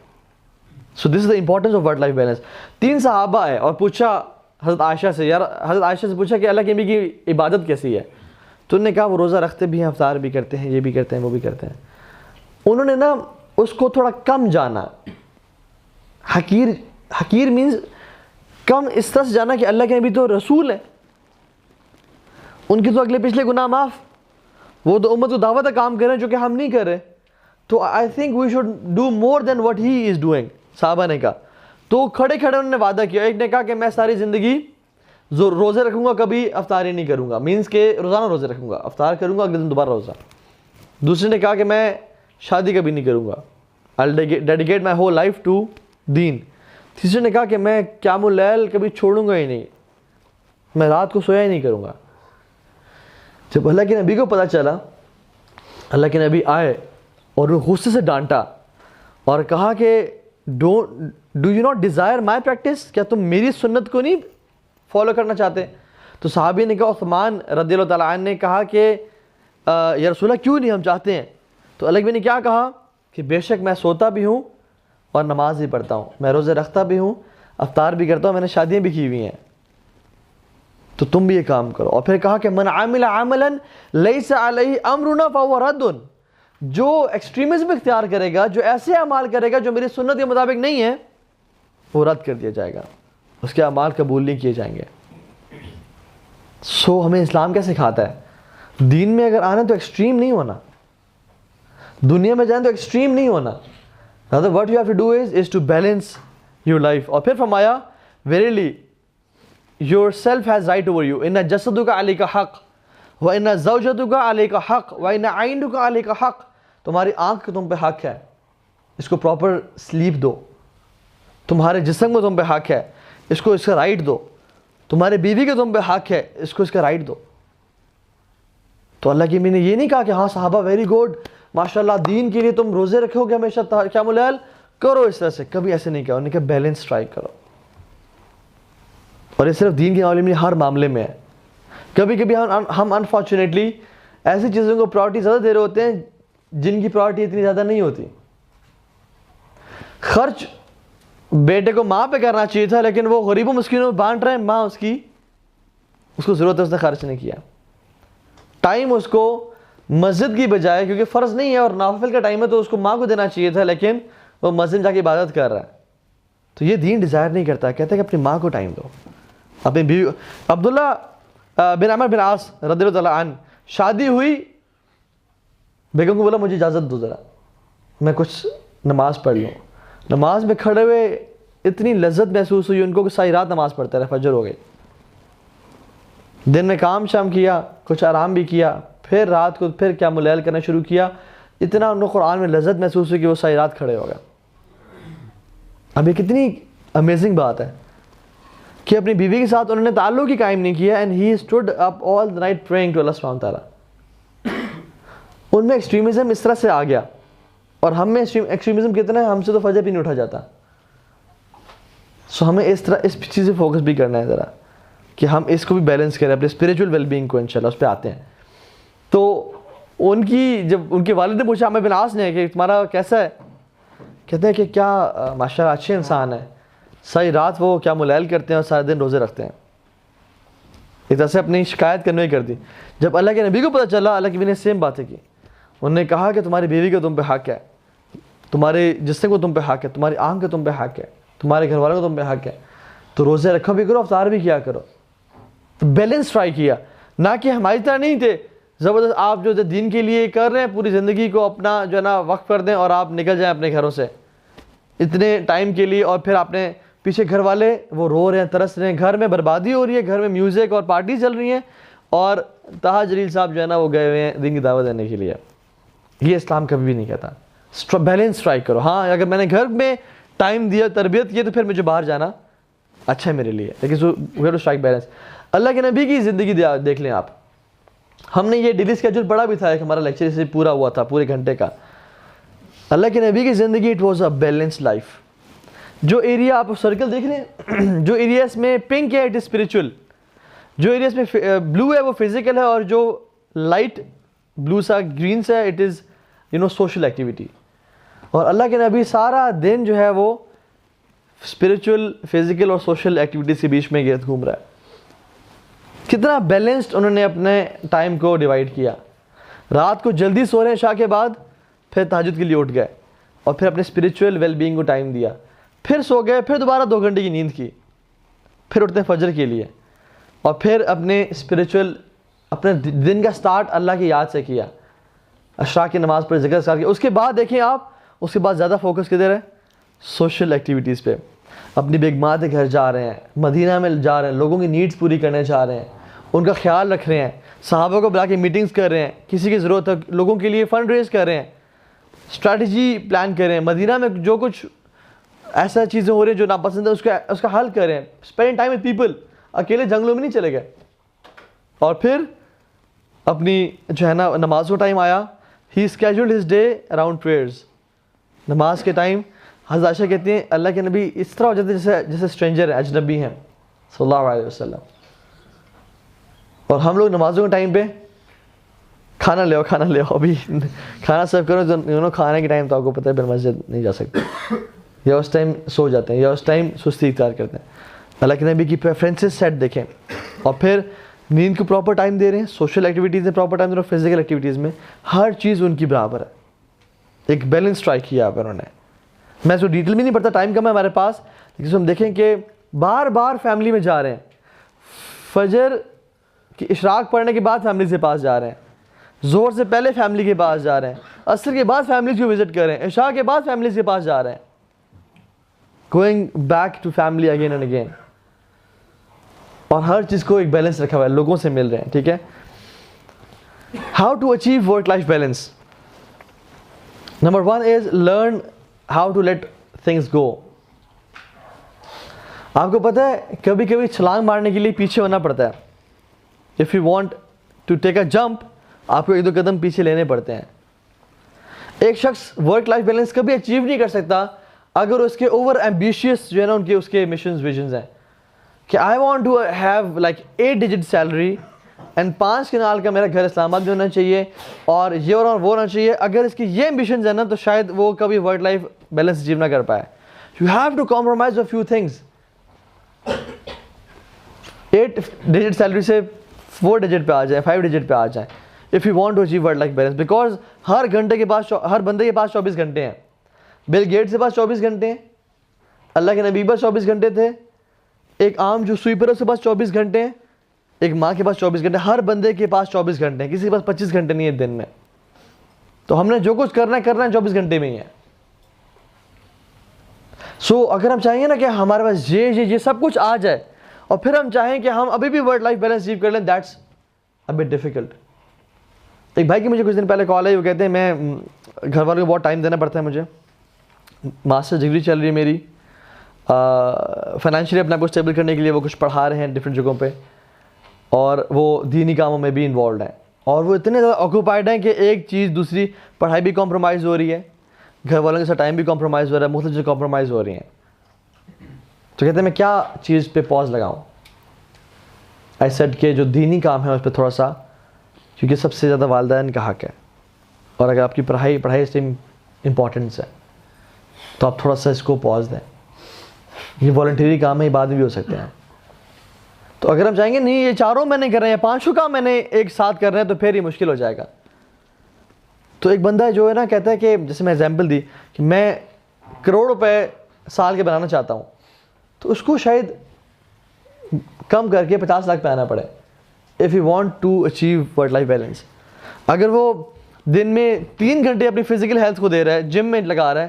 So this is the importance of work-life balance. 3 صحابہ آئے اور پوچھا حضرت عائشہ سے, یار حضرت عائشہ سے پوچھا کہ اللہ کے نبی کی عبادت کیسی ہے. تو انہوں نے کہا وہ روزہ رکھتے بھی ہیں, افطار بھی کرتے ہیں, یہ بھی کرتے ہیں, وہ بھی کرتے ہیں. انہوں نے نا اس کو تھوڑا کم جانا, حقیر مینز کم اس طرح سے جانا کہ اللہ کے نبی تو رسول ہیں, ان کی تو اگلے پچھلے گناہ معاف, وہ تو امت کو دعوت کا کام کر رہے ہیں جو کہ ہم نہیں کر رہے. تو I think we should do more than what he is doing. صحابہ نے کہا. تو کھڑے کھڑے انہوں نے وعدہ کیا. ایک نے کہا کہ میں ساری زندگی روزے رکھوں گا, کبھی افطاری نہیں کروں گا, مینس کہ روزانہ روزے رکھوں گا, افطار کروں گا, اگلے دن دوبارہ روزہ. دوسرے نے کہا کہ میں شادی کبھی نہیں کروں گا, I'll dedicate my whole life to دین. تیسرے نے کہا کہ میں قیام اللیل کبھی چھوڑوں گا ہی نہیں, میں رات کو سویا ہی نہیں کروں گا. جب اللہ کے نبی کو پتہ چلا, اللہ کے نبی آئے اور وہ غصے سے ڈانٹا اور کہا کہ do you not Dzire my practice, کیا تم میری سنت کو نہیں فالو کرنا چاہتے؟ تو صحابی نے کہا, عثمان رضی اللہ تعالیٰ عنہ نے کہا کہ یا رسول اللہ کیوں نہیں, ہم چاہتے ہیں. تو اللہ کے نبی نے کیا کہا کہ بے شک میں سوتا بھی ہوں اور نماز بھی پڑھتا ہوں, میں روزے رکھتا بھی ہوں, افطار بھی کرتا ہوں, میں نے شادیاں بھی کی ہوئی ہیں, تو تم بھی یہ کام کرو. اور پھر کہا کہ من عمل عملا لیس علیہ امرنا فہو رد, جو ایکسٹریمزم اختیار کرے گا, جو ایسے اعمال کرے گا جو میری سنت کے مطابق نہیں ہے, وہ رد کر دیا جائے گا, اس کے اعمال قبول نہیں کیے جائیں گے. سو ہمیں اسلام کیا سکھاتا ہے؟ دین میں اگر آنا تو ایکسٹریم نہیں ہونا, دنیا میں جائیں تو ایکسٹریم نہیں ہونا. What you have to do is to balance your life. اور پھر فرمایا verily yourself has right over you. ان جسدک علیک حق وان زوجتک علیک حق وان عینک علیک حق. تمہاری آنکھ تم پہ حق ہے, اس کو پراپر سلیپ دو. تمہارے جسم کو تم پہ حق ہے, اس کو اس کا رائٹ دو. تمہارے بیوی کے تم پہ حق ہے, اس کو اس کا رائٹ دو. تو اللہ کی میں نے یہ نہیں کہا کہ ہاں صحابہ ویری گڈ ماشاءاللہ دین کے لیے تم روزے رکھو گے ہمیشہ, قیام اللیل کرو, اس طرح سے کبھی ایسے نہیں کہا. انہوں نے کہا بیلنس اسٹرائک کرو. اور یہ صرف دین کے معاملے میں, ہر معاملے میں ہے. کبھی کبھی ہم انفارچونیٹلی ایسی چیزوں کو پرائورٹی زیادہ دے رہے ہوتے ہیں جن کی پرائورٹی اتنی زیادہ نہیں ہوتی. خرچ بیٹے کو ماں پہ کرنا چاہیے تھا, لیکن وہ غریبوں مسکینوں میں بانٹ رہے ہیں, ماں اس کو ضرورت ہے, اس نے خرچ نہیں کیا. ٹائم اس کو مسجد کی بجائے, کیونکہ فرض نہیں ہے اور نافل کا ٹائم ہے تو اس کو ماں کو دینا چاہیے تھا, لیکن وہ مسجد میں جا کے عبادت کر رہا ہے. تو یہ دین ڈیزائر نہیں کرتا, کہتا ہے کہ اپنی ماں کو ٹائم دو, اپنی بیوی. عبداللہ بن عمر بن عاص رضی اللہ تعالیٰ عنہ, شادی ہوئی, بیگم کو بولا مجھے اجازت دو ذرا میں کچھ نماز پڑھ لوں. نماز میں کھڑے ہوئے اتنی لذت محسوس ہوئی ان کو کہ ساری رات نماز پڑھتے رہے, فجر ہو گئی. دن میں کام شام کیا, کچھ آرام بھی کیا, پھر رات کو پھر قیام اللیل کرنا شروع کیا. اتنا ان کو قرآن میں لذت محسوس ہوئی کہ وہ ساری رات کھڑے ہو گئے. اب یہ کتنی امیزنگ بات ہے کہ اپنی بیوی کے ساتھ انہوں نے تعلق ہی قائم نہیں کیا, and he stood up all the night praying to Allah سبحانہ تعالیٰ. ان میں ایکسٹریمزم اس طرح سے آ گیا, اور ہم میں ایکسٹریمزم کتنا ہے, ہم سے تو فجر بھی نہیں اٹھا جاتا. سو ہمیں اس طرح اس چیز سے فوکس بھی کرنا ہے ذرا, کہ ہم اس کو بھی بیلنس کریں, اپنے اسپریچول ویل بینگ کو. انشاءاللہ اس پہ آتے ہیں. تو ان کی جب ان کے والد نے پوچھا عمر بن عاص نے کہ تمہارا کیسا ہے, کہتے ہیں کہ کیا ماشاءاللہ اچھے انسان ہیں, ساری رات وہ قیام اللیل کرتے ہیں اور سارے دن روزے رکھتے ہیں. ایک طرح سے اپنی شکایت کرنے کر دی. جب اللہ کے نبی کو پتہ چلا, اللہ کے نبی نے سیم باتیں کی. انہوں نے کہا کہ تمہاری بیوی کا تم پہ حق ہے, تمہارے جسم کو تم پہ حق ہے, تمہاری آنکھ کا تم پہ حق ہے, تمہارے گھر والوں کو تم پہ حق ہے, تو روزے رکھو بھی کرو, افطار بھی کیا کرو. بیلنس ٹرائی کیا, نہ کہ ہماری طرح نہیں تھے زبردست آپ جو دین کے لیے کر رہے ہیں پوری زندگی کو اپنا جو ہے نا وقف کر دیں اور آپ نکل جائیں اپنے گھروں سے اتنے ٹائم کے لیے, اور پھر اپنے پیچھے گھر والے وہ رو رہے ہیں, ترس رہے ہیں, گھر میں بربادی ہو رہی ہے, گھر میں میوزک اور پارٹی چل رہی ہیں, اور طاہر جلیل صاحب جو ہے نا وہ گئے ہوئے ہیں دین کی دعوت دینے کے لیے. یہ اسلام کبھی بھی نہیں کہتا. بیلنس اسٹرائک کرو. ہاں اگر میں نے گھر میں ٹائم دیا, تربیت کی, تو پھر مجھے باہر جانا اچھا ہے میرے لیے, لیکن we have to strike balance. Allah کے نبی کی زندگی دیکھ لیں آپ. ہم نے یہ ڈیلی اسکیجول پڑھا بھی تھا, ایک ہمارا لیکچر سے پورا ہوا تھا پورے گھنٹے کا. اللہ کے نبی کی زندگی it was a balance life. جو ایریا آپ سرکل دیکھ لیں, جو ایریاز میں پنک ہے اٹ از اسپریچول, جو ایریاز میں بلو ہے وہ فزیکل ہے, اور جو لائٹ بلو سا گرین سا ہے اٹ از سوشل ایکٹیویٹی. اور اللہ کے نبی سارا دن جو ہے وہ اسپریچول, فزیکل اور سوشل ایکٹیویٹیز کے بیچ میں گرد گھوم رہا ہے. کتنا بیلنسڈ انہوں نے اپنے ٹائم کو ڈیوائڈ کیا. رات کو جلدی سو رہے ہیں عشاء کے بعد, پھر تہجد کے لیے اٹھ گئے, اور پھر اپنے اسپریچول ویل بینگ کو ٹائم دیا, پھر سو گئے, پھر دوبارہ 2 گھنٹے کی نیند کی, پھر اٹھتے ہیں فجر کے لیے, اور پھر اپنے اسپریچول اپنے دن کا سٹارٹ اللہ کی یاد سے کیا. عشاء کی نماز پر ذکر اذکار کیا. اس کے بعد دیکھیں آپ اس کے بعد زیادہ فوکس کدھر ہے؟ سوشل ایکٹیویٹیز پہ. اپنی بیگمات کے گھر جا رہے ہیں, مدینہ میں جا رہے ہیں, لوگوں کی نیڈز پوری کرنے جا رہے ہیں, ان کا خیال رکھ رہے ہیں, صحابہ کو بلا کے میٹنگز کر رہے ہیں, کسی کی ضرورت ہے لوگوں کے لیے فنڈ ریز کر رہے ہیں, اسٹریٹجی پلان کر رہے ہیں, مدینہ میں جو کچھ ایسا چیزیں ہو رہی ہیں جو ناپسند ہے اس کا حل کر رہے ہیں, اسپینڈ ٹائم وتھ پیپل. اکیلے جنگلوں میں نہیں چلے گئے. اور پھر اپنی جو ہے نا نماز کا ٹائم آیا, he scheduled his day around prayers. نماز کے ٹائم حضرت عائشہ کہتی ہیں اللہ کے نبی اس طرح ہو جاتے ہیں جیسے اسٹرینجر ہیں, اجنبی ہیں صلی اللہ علیہ وسلم. اور ہم لوگ نمازوں کے ٹائم پہ کھانا لے آؤ ابھی کھانا سرو کرو, کھانے کے ٹائم تو آپ کو پتہ ہے پھر مسجد نہیں جا سکتے, یا اس ٹائم سو جاتے ہیں, یا اس ٹائم سستی اختیار کرتے ہیں. اللہ کے نبی کی پریفرنسز سیٹ دیکھیں. اور پھر نیند کو پراپر ٹائم دے رہے ہیں, سوشل ایکٹیویٹیز میں پراپر ٹائم دے رہے ہیں, فزیکل ایکٹیویٹیز میں ہر چیز ان کی برابر ہے. ایک بیلنس اسٹرائک کیا آپ انہوں نے. میں اس کو ڈیٹیل میں نہیں پڑھتا, ٹائم کم ہے ہمارے پاس, لیکن ہم دیکھیں کہ بار بار فیملی میں جا رہے ہیں, فجر کی اشراق پڑھنے کے بعد فیملی کے پاس جا رہے ہیں, ظہر سے پہلے فیملی کے پاس جا رہے ہیں, عصر کے بعد فیملیز کو وزٹ کر رہے ہیں, عشاء کے بعد فیملیز کے پاس جا رہے ہیں, going back to family again and again. اور ہر چیز کو ایک بیلنس رکھا ہوا ہے, لوگوں سے مل رہے ہیں. ٹھیک ہے. How to achieve work life balance. Number 1 is learn how to let things go. آپ کو پتہ ہے کبھی کبھی چھلانگ مارنے کے لیے پیچھے ہونا پڑتا ہے. If you want to take a jump, آپ کو 1-2 قدم پیچھے لینے پڑتے ہیں. ایک شخص ورک لائف بیلنس کبھی اچیو نہیں کر سکتا اگر اس کے اوور ایمبیشیس جو ہے نا اس کے مشنز ویژنز ہیں کہ I want to have like 8 digit salary and 5 kanal کا میرا گھر اسلام آباد میں ہونا چاہیے اور یہ اور وہ ہونا چاہیے. اگر اس کی یہ ایمبیشنز ہیں نا تو شاید وہ کبھی ورک لائف بیلنس اچیو نہ کر پائے. You have to compromise a few things. 8 digit salary سے 4 ڈیجٹ پہ آ جائیں, 5 ڈیجٹ پہ آ جائیں if you want to achieve work life balance. Because ہر بندے کے پاس 24 گھنٹے ہیں. بل گیٹس کے پاس 24 گھنٹے ہیں, اللہ کے نبی پاس 24 گھنٹے تھے, ایک عام جو سویپر ہے اس کے پاس 24 گھنٹے ہیں, ایک ماں کے پاس 24 گھنٹے. ہر بندے کے پاس 24 گھنٹے ہیں, کسی کے پاس 25 گھنٹے نہیں ہے دن میں. تو ہم نے جو کچھ کرنا ہے 24 گھنٹے میں ہی ہے. سو اگر ہم چاہیں گے نا کہ ہمارے پاس یہ سب کچھ آ جائے اور پھر ہم چاہیں کہ ہم ابھی بھی ورک لائف بیلنس اچیو کر لیں, دیٹس اے بٹ ڈیفیکلٹ. ایک بھائی کی مجھے کچھ دن پہلے کال آئی, وہ کہتے ہیں میں گھر والوں کو بہت ٹائم دینا پڑتا ہے مجھے, ماسٹر ڈگری چل رہی ہے میری, فائنینشلی اپنا کو اسٹیبل کرنے کے لیے وہ کچھ پڑھا رہے ہیں ڈفرینٹ جگہوں پہ, اور وہ دینی کاموں میں بھی انوالوڈ ہیں, اور وہ اتنے زیادہ آکوپائڈ ہیں کہ ایک چیز دوسری, پڑھائی بھی کمپرومائز ہو رہی ہے, گھر والوں کے ساتھ ٹائم بھی کمپرومائز ہو رہا ہے, مختلف چیزیں کمپرومائز ہو رہی ہیں. تو کہتے ہیں میں کیا چیز پہ پاز لگاؤں. آئی سیڈ کہ جو دینی کام ہے اس پہ تھوڑا سا, کیونکہ سب سے زیادہ والدین کا حق ہے, اور اگر آپ کی پڑھائی اس ٹائم امپورٹنس ہے تو آپ تھوڑا سا اس کو پاز دیں. یہ والنٹری کام ہے, یہ بعد میں بھی ہو سکتے ہیں. تو اگر ہم چاہیں گے نہیں یہ چاروں میں نہیں کر رہے ہیں, 5 کام میں نے ایک ساتھ کر رہے ہیں, تو پھر یہ مشکل ہو جائے گا. تو ایک بندہ جو ہے نا کہتا ہے کہ جیسے میں ایگزامپل دی کہ میں کروڑ روپے سال کے بنانا چاہتا ہوں, تو اس کو شاید کم کر کے 50 لاکھ پہ آنا پڑے if you want to achieve work life balance. اگر وہ دن میں 3 گھنٹے اپنی فزیکل ہیلتھ کو دے رہا ہے, جم میں لگا رہا ہے,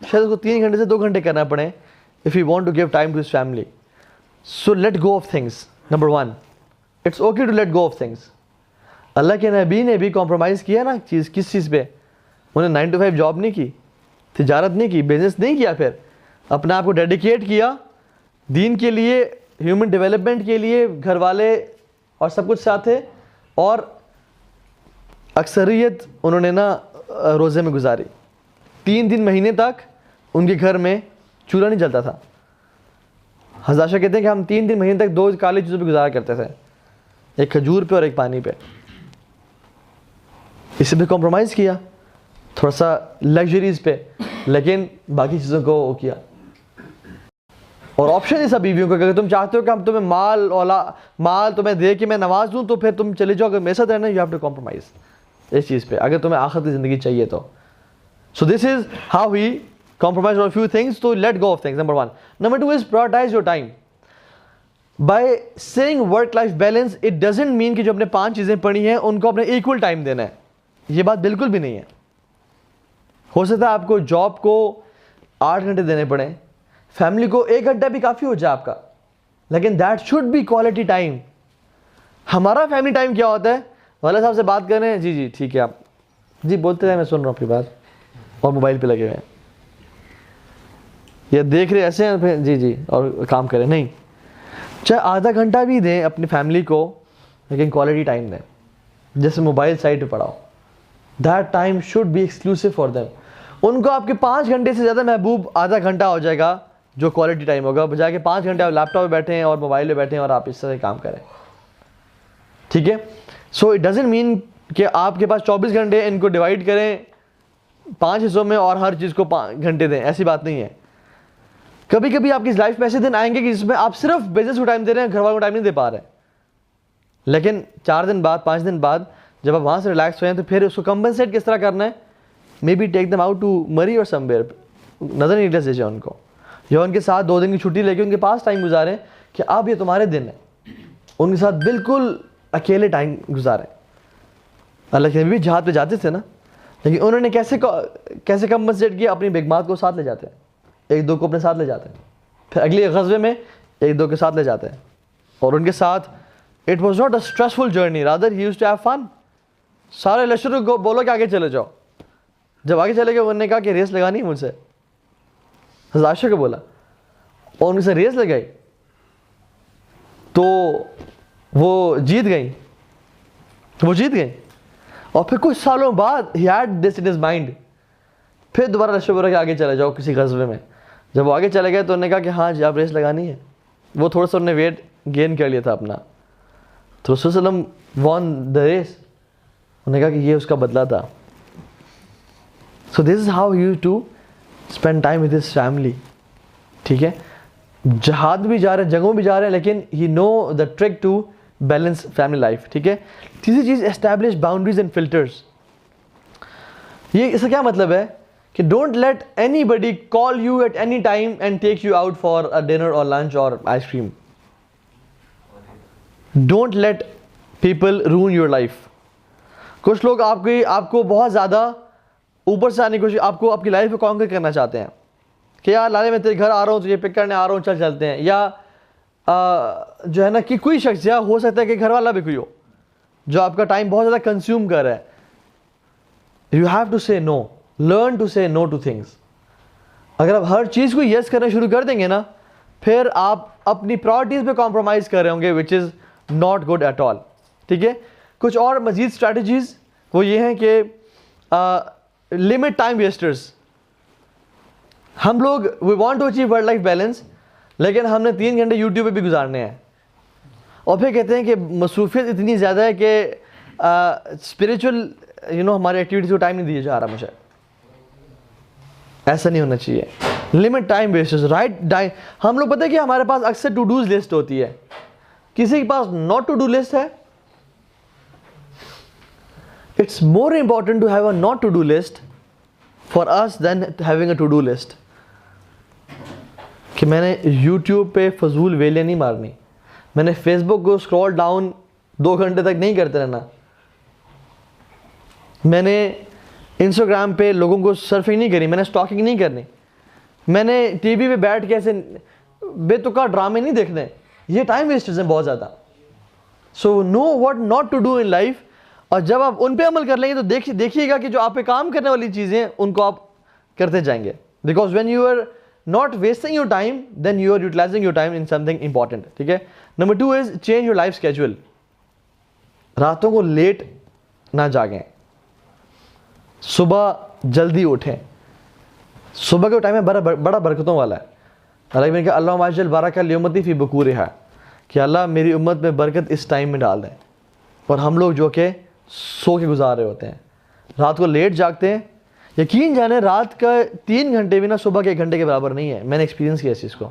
شاید اس کو 3 گھنٹے سے 2 گھنٹے کرنا پڑے if you want to give time to his family. So let go of things. Number 1, it's okay to let go of things. اللہ کے نبی نے بھی کمپرومائز کیا نا کس چیز پہ. انہیں 9 to 5 جاب نہیں کی, تجارت نہیں کی, بزنس نہیں کیا, پھر اپنے آپ کو ڈیڈیکیٹ کیا دین کے لیے, ہیومن ڈیولپمنٹ کے لیے, گھر والے اور سب کچھ ساتھ تھے, اور اکثریت انہوں نے نا روزے میں گزاری. 3 دن مہینے تک ان کے گھر میں چولہا نہیں جلتا تھا. حضرت عائشہ کہتے ہیں کہ ہم 3 دن مہینے تک 2 کالی چیزوں پہ گزارا کرتے تھے, ایک کھجور پہ اور ایک پانی پہ. اس پہ کمپرومائز کیا تھوڑا سا لگژریز پہ, لیکن باقی چیزوں کو وہ کیا. اور آپشن ہے سب بیویوں کو, اگر تم چاہتے ہو کہ ہم تمہیں مال تمہیں دے کے میں نواز دوں تو پھر تم چلے جاؤ, اگر میرے ساتھ رہنا یو ہیو ٹو کمپرومائز اس چیز پہ, اگر تمہیں آخرت کی زندگی چاہیے تو. So this is how he compromise on a few things to let go of things. Number 1. Number 2 is prioritize your time. By saying work life balance, it doesn't mean کہ جو اپنے 5 چیزیں پڑھی ہیں ان کو اپنے equal time دینا ہے. یہ بات بالکل بھی نہیں ہے. ہو سکتا ہے آپ کو جاب کو 8 گھنٹے دینے پڑیں, فیملی کو 1 گھنٹہ بھی کافی ہو جائے آپ کا, لیکن that should be quality time. ہمارا فیملی ٹائم کیا ہوتا ہے, والد صاحب سے بات کر رہے ہیں, جی جی ٹھیک ہے آپ جی بولتے رہے, میں سن رہا ہوں آپ کی بات, اور موبائل پہ لگے ہوئے ہیں, یا دیکھ رہے ایسے ہیں پھر جی جی اور کام کریں. نہیں, چاہے آدھا گھنٹہ بھی دیں اپنی فیملی کو, لیکن کوالٹی ٹائم دیں. جیسے موبائل سائڈ پہ پڑھاؤ, that time should be exclusive for them. ان کو آپ کے 5 گھنٹے سے زیادہ محبوب آدھا گھنٹہ ہو جائے گا جو کوالٹی ٹائم ہوگا, بجائے کہ 5 گھنٹے آپ لیپ ٹاپ پہ بیٹھے ہیں اور موبائل پہ بیٹھے ہیں اور آپ اس طرح کام کریں. ٹھیک ہے, سو اٹ ڈزنٹ مین کہ آپ کے پاس 24 گھنٹے, ان کو ڈیوائڈ کریں 5 حصوں میں اور ہر چیز کو 5 گھنٹے دیں, ایسی بات نہیں ہے. کبھی کبھی آپ کی لائف میں ایسے دن آئیں گے کہ جس میں آپ صرف بزنس کو ٹائم دے رہے ہیں, گھر والوں کو ٹائم نہیں دے پا رہے, لیکن 4 دن بعد 5 دن بعد جب آپ وہاں سے ریلیکس ہوئے ہیں تو پھر اس کو کمپنسیٹ کس طرح کرنا ہے, maybe take them out to Murree or some where, نظر نہیں دیجیے ان کو, یا ان کے ساتھ 2 دن کی چھٹی لے کے ان کے پاس ٹائم گزاریں کہ اب یہ تمہارے دن ہیں, ان کے ساتھ بالکل اکیلے ٹائم گزاریں. اللہ کے نبی بھی جہاد پہ جاتے تھے نا, لیکن انہوں نے کیسے کمپنسیٹ کیا, اپنی بیگمات کو ساتھ لے جاتے ہیں, 1-2 کو اپنے ساتھ لے جاتے ہیں, پھر اگلے غزوے میں 1-2 کے ساتھ لے جاتے ہیں, اور ان کے ساتھ it was not a stressful journey, rather he used to have fun. سارے لشکر کو بولو کہ آگے چلے جاؤ. جب آگے چلے گئے انہوں نے کہا کہ ریس لگانی ہے مجھ سے, حضرت عائشہ کو بولا, اور ان سے ریس لگائی تو وہ جیت گئیں, اور پھر کچھ سالوں بعد he had this in his mind, پھر دوبارہ لشکر بولا کہ آگے چلے جاؤ کسی غزوے میں. جب وہ آگے چلے گئے تو انہوں نے کہا کہ ہاں جی آپ ریس لگانی ہے. وہ تھوڑا سا انہوں نے ویٹ گین کر لیا تھا اپنا, تو رسول صلی اللہ علیہ وسلم won the race. انہوں نے کہا کہ یہ اس کا بدلہ تھا. So this is how he used to spend time with his family. ٹھیک ہے, جہاد بھی جا رہے ہیں, جنگوں بھی جا رہے ہیں, لیکن he know the trick to balance family life. ٹھیک ہے. تیسری چیز, establish boundaries and filters. یہ اس کا کیا مطلب ہے کہ don't let anybody call you at any time and take you out for a dinner or lunch or ice cream. Don't let people ruin your life. کچھ لوگ آپ کو بہت زیادہ اوپر سے آنے کی کوشش, آپ کو آپ کی لائف کو کانکر کرنا چاہتے ہیں کہ یار لالے میں تیرے گھر آ رہا ہوں, تجھے پک کرنے آ رہا ہوں, چلتے ہیں. یا جو ہے نا کہ کوئی شخص, یا ہو سکتا ہے کہ گھر والا بھی کوئی ہو جو آپ کا ٹائم بہت زیادہ کنزیوم کر رہا ہے. یو ہیو ٹو سے نو, لرن ٹو سے نو ٹو تھنگس. اگر آپ ہر چیز کو یس کرنا شروع کر دیں گے نا, پھر آپ اپنی پرائرٹیز پہ کمپرومائز کر رہے ہوں گے, which is not good at all. ٹھیک ہے. کچھ اور مزید اسٹریٹجیز وہ یہ ہیں کہ لمٹ ٹائم ویسٹرز. ہم لوگ we want to achieve work life balance, لیکن ہم نے 3 گھنٹے یوٹیوب پہ بھی گزارنے ہیں, اور پھر کہتے ہیں کہ مصروفیت اتنی زیادہ ہے کہ اسپریچول ہماری ایکٹیویٹیز کو ٹائم نہیں دیا جا رہا مجھے. ایسا نہیں ہونا چاہیے. Limit time wasters, right time. ہم لوگ پتہ ہے کہ ہمارے پاس اکثر ٹو ڈوز لسٹ ہوتی ہے, کسی کے پاس ناٹ ٹو ڈو لسٹ ہے. It's more important to have a not to do list for us than having a to do list. کہ میں نے یوٹیوب پہ فضول ویلے نہیں مارنی, میں نے فیس بک کو اسکرول ڈاؤن 2 گھنٹے تک نہیں کرتے رہنا, میں نے انسٹاگرام پہ لوگوں کو سرفنگ نہیں کرنی, میں نے اسٹاکنگ نہیں کرنی, میں نے ٹی وی پہ بیٹھ کے ایسے بے تکا ڈرامے نہیں دیکھنے. یہ ٹائم ویسٹرز ہیں بہت زیادہ. So know what not to do in life, اور جب آپ ان پہ عمل کر لیں گے تو دیکھیے گا کہ جو آپ پہ کام کرنے والی چیزیں ان کو آپ کرتے جائیں گے. Because when you are not wasting your time, then you are utilising your time in something important. ٹھیک ہے. Number 2 is change your life schedule. راتوں کو لیٹ نہ جاگیں, صبح جلدی اٹھیں. صبح کا ٹائم ہے بڑا برکتوں والا ہے. اللہ نے کہا اللہم اجعل برکۃ لامتی فی بکورہا, کہ اللہ میری امت میں برکت اس ٹائم میں ڈال دیں. اور ہم لوگ جو کہ سو کے گزار رہے ہوتے ہیں, رات کو لیٹ جاگتے ہیں. یقین جانیں رات کا 3 گھنٹے بھی نا صبح کے 1 گھنٹے کے برابر نہیں ہے. میں نے ایکسپیرینس کیا اس چیز کو.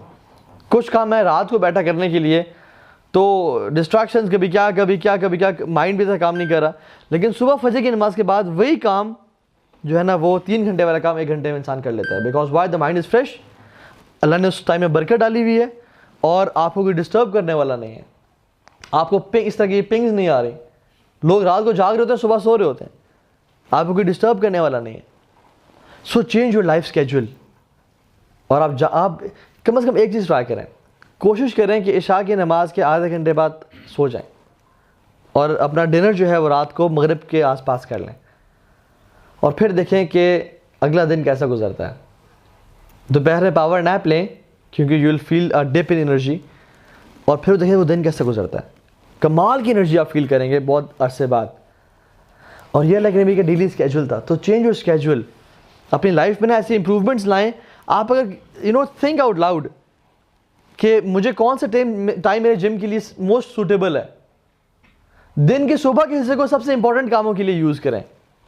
کچھ کام ہے رات کو بیٹھا کرنے کے لیے تو ڈسٹریکشنز کبھی کیا مائنڈ بھی تک کام نہیں کر رہا, لیکن صبح فجر کی نماز کے بعد وہی کام جو ہے نا وہ 3 گھنٹے والا کام 1 گھنٹے میں انسان کر لیتا ہے. Because why the mind is fresh, Allah نے اس ٹائم میں برکت ڈالی ہوئی ہے, اور آپ کو کوئی ڈسٹرب کرنے والا نہیں ہے. آپ کو اس طرح کی پنگز نہیں آ رہی. لوگ رات کو جاگ رہے ہوتے ہیں, صبح سو رہے ہوتے ہیں. آپ کو کوئی ڈسٹرب کرنے والا نہیں ہے. So change your life schedule. اور آپ کم از کم ایک چیز ٹرائی کریں, کوشش کریں کہ عشاء کی نماز کے آدھے گھنٹے بعد سو جائیں, اور اپنا ڈنر جو ہے وہ رات کو مغرب کے آس پاس کر لیں, اور پھر دیکھیں کہ اگلا دن کیسا گزرتا ہے. دوپہر میں پاور نیپ لیں کیونکہ you will feel dip in energy, اور پھر دیکھیں وہ دن کیسا گزرتا ہے. کمال کی انرجی آپ فیل کریں گے بہت عرصے بعد. اور یہ اللہ کے نبی کا ڈیلی اسکیجول تھا. تو چینج یور اسکیجول, اپنی لائف میں نا ایسی امپروومنٹس لائیں. آپ اگر تھنک آؤٹ لاؤڈ کہ مجھے کون سا ٹائم میرے جم کے لیے موسٹ سوٹیبل ہے, دن کے صبح کے حصے کو سب سے امپورٹنٹ کاموں کے لیے یوز کریں,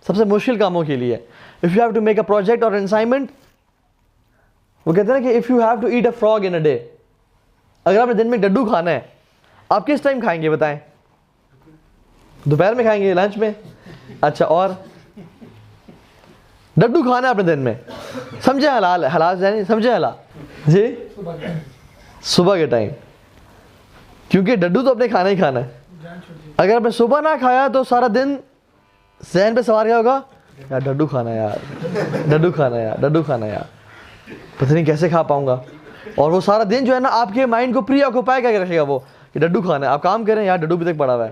سب سے مشکل کاموں کے لیے. If you have to make a project اور اسائنمنٹ, وہ کہتے ہیں کہ if you have to eat a frog in a day, اگر آپ نے دن میں ڈڈو کھانا ہے, آپ کس ٹائم کھائیں گے بتائیں؟ دوپہر میں کھائیں گے, لنچ میں؟ اچھا, اور ڈڈو کھانا ہے آپ نے دن میں, سمجھے حلال ہے, حلال نہیں سمجھے حلال جی, صبح کے ٹائم, کیونکہ ڈڈو تو اپنے کھانا ہی کھانا ہے. اگر آپ نے صبح نہ کھایا تو سارا دن ذہن پہ سوار کیا ہوگا, یار ڈڈو کھانا ہے یار, ڈڈو کھانا ہے یار, ڈڈو کھانا ہے یار, پتہ نہیں کیسے کھا پاؤں گا. اور وہ سارا دن جو ہے نا آپ کے مائنڈ کو پری آکوپائی کر کے رکھے گا وہ کہ ڈڈو کھانا ہے. آپ کام کریں, یار ڈڈو بھی تک پڑا ہوا ہے.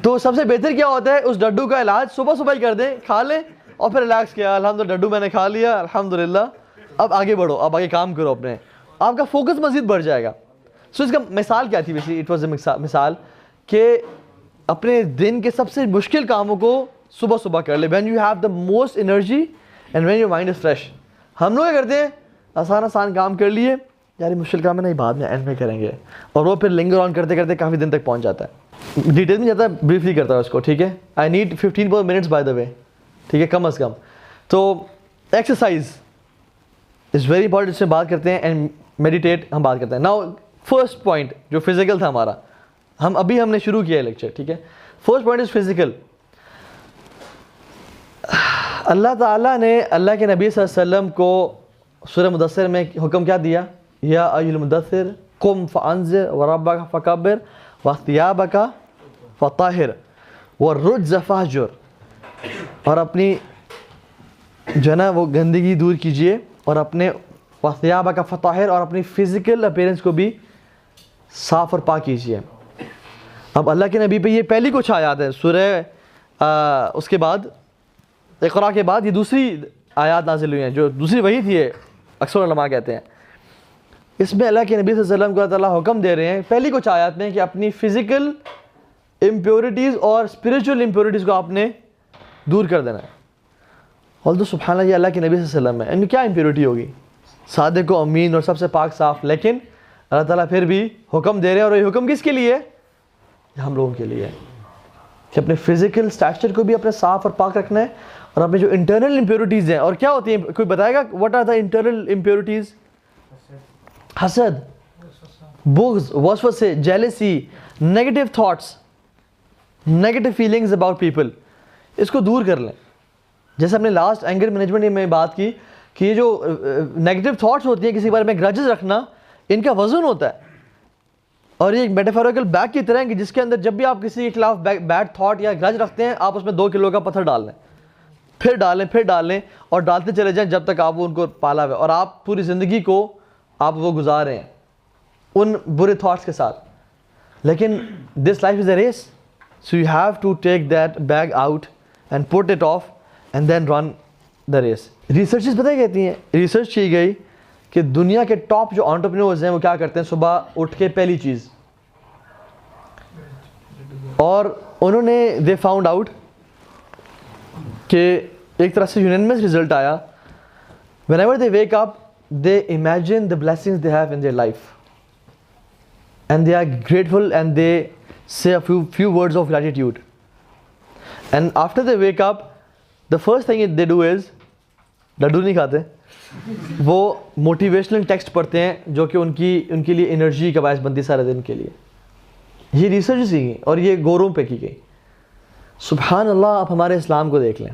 تو سب سے بہتر کیا ہوتا ہے, اس ڈڈو کا علاج صبح صبح ہی کر دیں, کھا لیں اور پھر ریلیکس کیا, الحمدللہ ڈڈو میں نے کھا لیا, الحمدللہ, اب آگے بڑھو, اب آگے کام کرو اپنے, آپ کا فوکس مزید بڑھ جائے گا. سو اس کا مثال کیا تھی, بیسکلی اٹ واز اے مثال کہ اپنے دن کے سب سے مشکل کاموں کو صبح صبح کر لیں, when you have the most energy and when your mind is fresh. ہم لوگ کیا کرتے ہیں, آسان کام کر لیے, یار مشکل کام ہے نہیں بعد میں اینڈ میں کریں گے, اور وہ پھر لنگر آن کرتے کرتے کافی دن تک پہنچ جاتا ہے. ڈیٹیل میں جاتا ہے, بریفلی کرتا ہوں اس کو, ٹھیک ہے. I need 15 minutes by the way, ٹھیک ہے, کم از کم. تو ایکسرسائز از ویری امپورٹنٹ, اس میں بات کرتے ہیں, اینڈ میڈیٹیٹ ہم بات کرتے ہیں. ناؤ فرسٹ پوائنٹ جو فزیکل تھا ہمارا, ہم نے شروع کیا ہے لیکچر, ٹھیک ہے. First point is physical. Allah تعالیٰ نے اللہ کے نبی صلی اللہ علیہ وسلم کو سورہ مدثر میں حکم کیا دیا, یا ایھا المدثر قم فانذر وربک فکبر وثیابک فطہر والرجز فاہجر, اور اپنی جو ہے نا وہ گندگی دور کیجیے, اور اپنے وثیابک فطہر, اور اپنی فزیکل اپیرنس کو بھی صاف اور پاک کیجیے. اب اللہ کے نبی پہ یہ پہلی کچھ آیات ہے سورہ اس کے بعد اقرا کے بعد یہ دوسری آیات نازل ہوئی ہیں جو دوسری وحی تھی, اکثر علماء کہتے ہیں. اس میں اللہ کے نبی صلی اللہ علیہ وسلم کو اللہ تعالیٰ حکم دے رہے ہیں پہلی کچھ آیات میں کہ اپنی فزیکل امپیورٹیز اور اسپریچول امپیورٹیز کو آپ نے دور کر دینا ہے. اور سبحان اللہ, یہ اللہ کے نبی صلی اللہ علیہ وسلم ہے, ان میں کیا امپیورٹی ہوگی, صادق و امین اور سب سے پاک صاف, لیکن اللہ تعالیٰ پھر بھی حکم دے رہے ہیں. اور یہ حکم کس کے لیے ہے؟ ہم لوگوں کے لیے ہے کہ اپنے فزیکل اسٹرکچر کو بھی اپنے صاف اور پاک رکھنا ہے, اور اپنے جو انٹرنل امپیورٹیز ہیں. اور کیا ہوتی ہیں, کوئی بتائے گا what are the internal impurities? حسد, بغض, وسوسے, jealousy, negative thoughts, negative feelings about people, اس کو دور کر لیں. جیسے ہم نے لاسٹ اینگر مینجمنٹ میں بات کی کہ یہ جو نیگیٹو تھاٹس ہوتی ہیں, کسی کے بارے میں گرجز رکھنا, ان کا وزن ہوتا ہے, اور یہ ایک میٹافوریکل بیگ کی طرح ہے کہ جس کے اندر جب بھی آپ کسی کے خلاف بیڈ تھاٹ یا گرج رکھتے ہیں, آپ اس میں 2 کلو کا پتھر ڈال لیں, پھر ڈالیں اور ڈالتے چلے جائیں جب تک آپ ان کو پالا ہوئے, اور آپ پوری زندگی کو آپ وہ گزار رہے ہیں ان برے تھاٹس کے ساتھ. لیکن this life is a race, so you have to take that bag out and put it off and then run the race. Researches پتہ کہتی ہیں, ریسرچ کی گئی کہ دنیا کے ٹاپ جو انٹرپرینورز ہیں وہ کیا کرتے ہیں, صبح اٹھ کے پہلی چیز, اور انہوں نے دے فاؤنڈ آؤٹ کہ ایک طرح سے یونینمس رزلٹ آیا, whenever they wake up they imagine the blessings they have in their life and they are grateful and they say a few words of gratitude, and after they wake up the first thing they do is لڈو نہیں کھاتے, وہ motivational text پڑھتے ہیں جو کہ ان کے لیے energy کا باعث بنتی سارے دن کے لیے. یہ ریسرچ کی گئی اور یہ گوروں پہ کی گئی. سبحان اللہ, آپ ہمارے اسلام کو دیکھ لیں,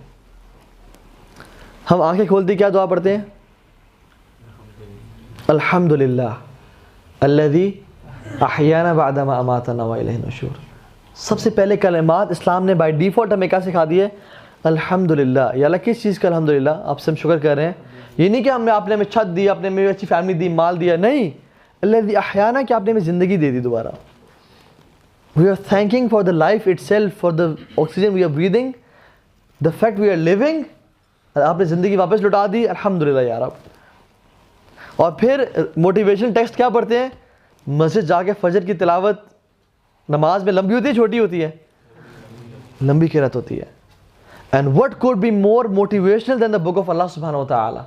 ہم آنکھیں کھولتے کیا دعا پڑھتے ہیں, الحمدللہ الذی احیانا بعد ما اماتنا والیہ النشور. سب سے پہلے کلمات اسلام نے بائی ڈیفالٹ ہمیں کیا سکھا دیے؟ الحمدللہ. یا اللہ کس چیز کا الحمدللہ؟ آپ سے ہم شکر کر رہے ہیں. یہ نہیں کہ آپ نے ہمیں چھت دی, آپ نے ہمیں اچھی فیملی دی, مال دیا, نہیں. الذی احیانا, کہ آپ نے ہمیں زندگی دے دی دوبارہ. We are thanking for the life itself, for the oxygen we are breathing, the fact we are living. آپ نے زندگی واپس لوٹا دی, الحمدللہ یا رب. اور پھر موٹیویشن ٹیکسٹ کیا پڑھتے ہیں؟ مسجد جا کے فجر کی تلاوت نماز میں لمبی ہوتی ہے چھوٹی ہوتی ہے؟ لمبی قرات ہوتی ہے. And what could be more motivational than the book of Allah سبحانہ و تعالی.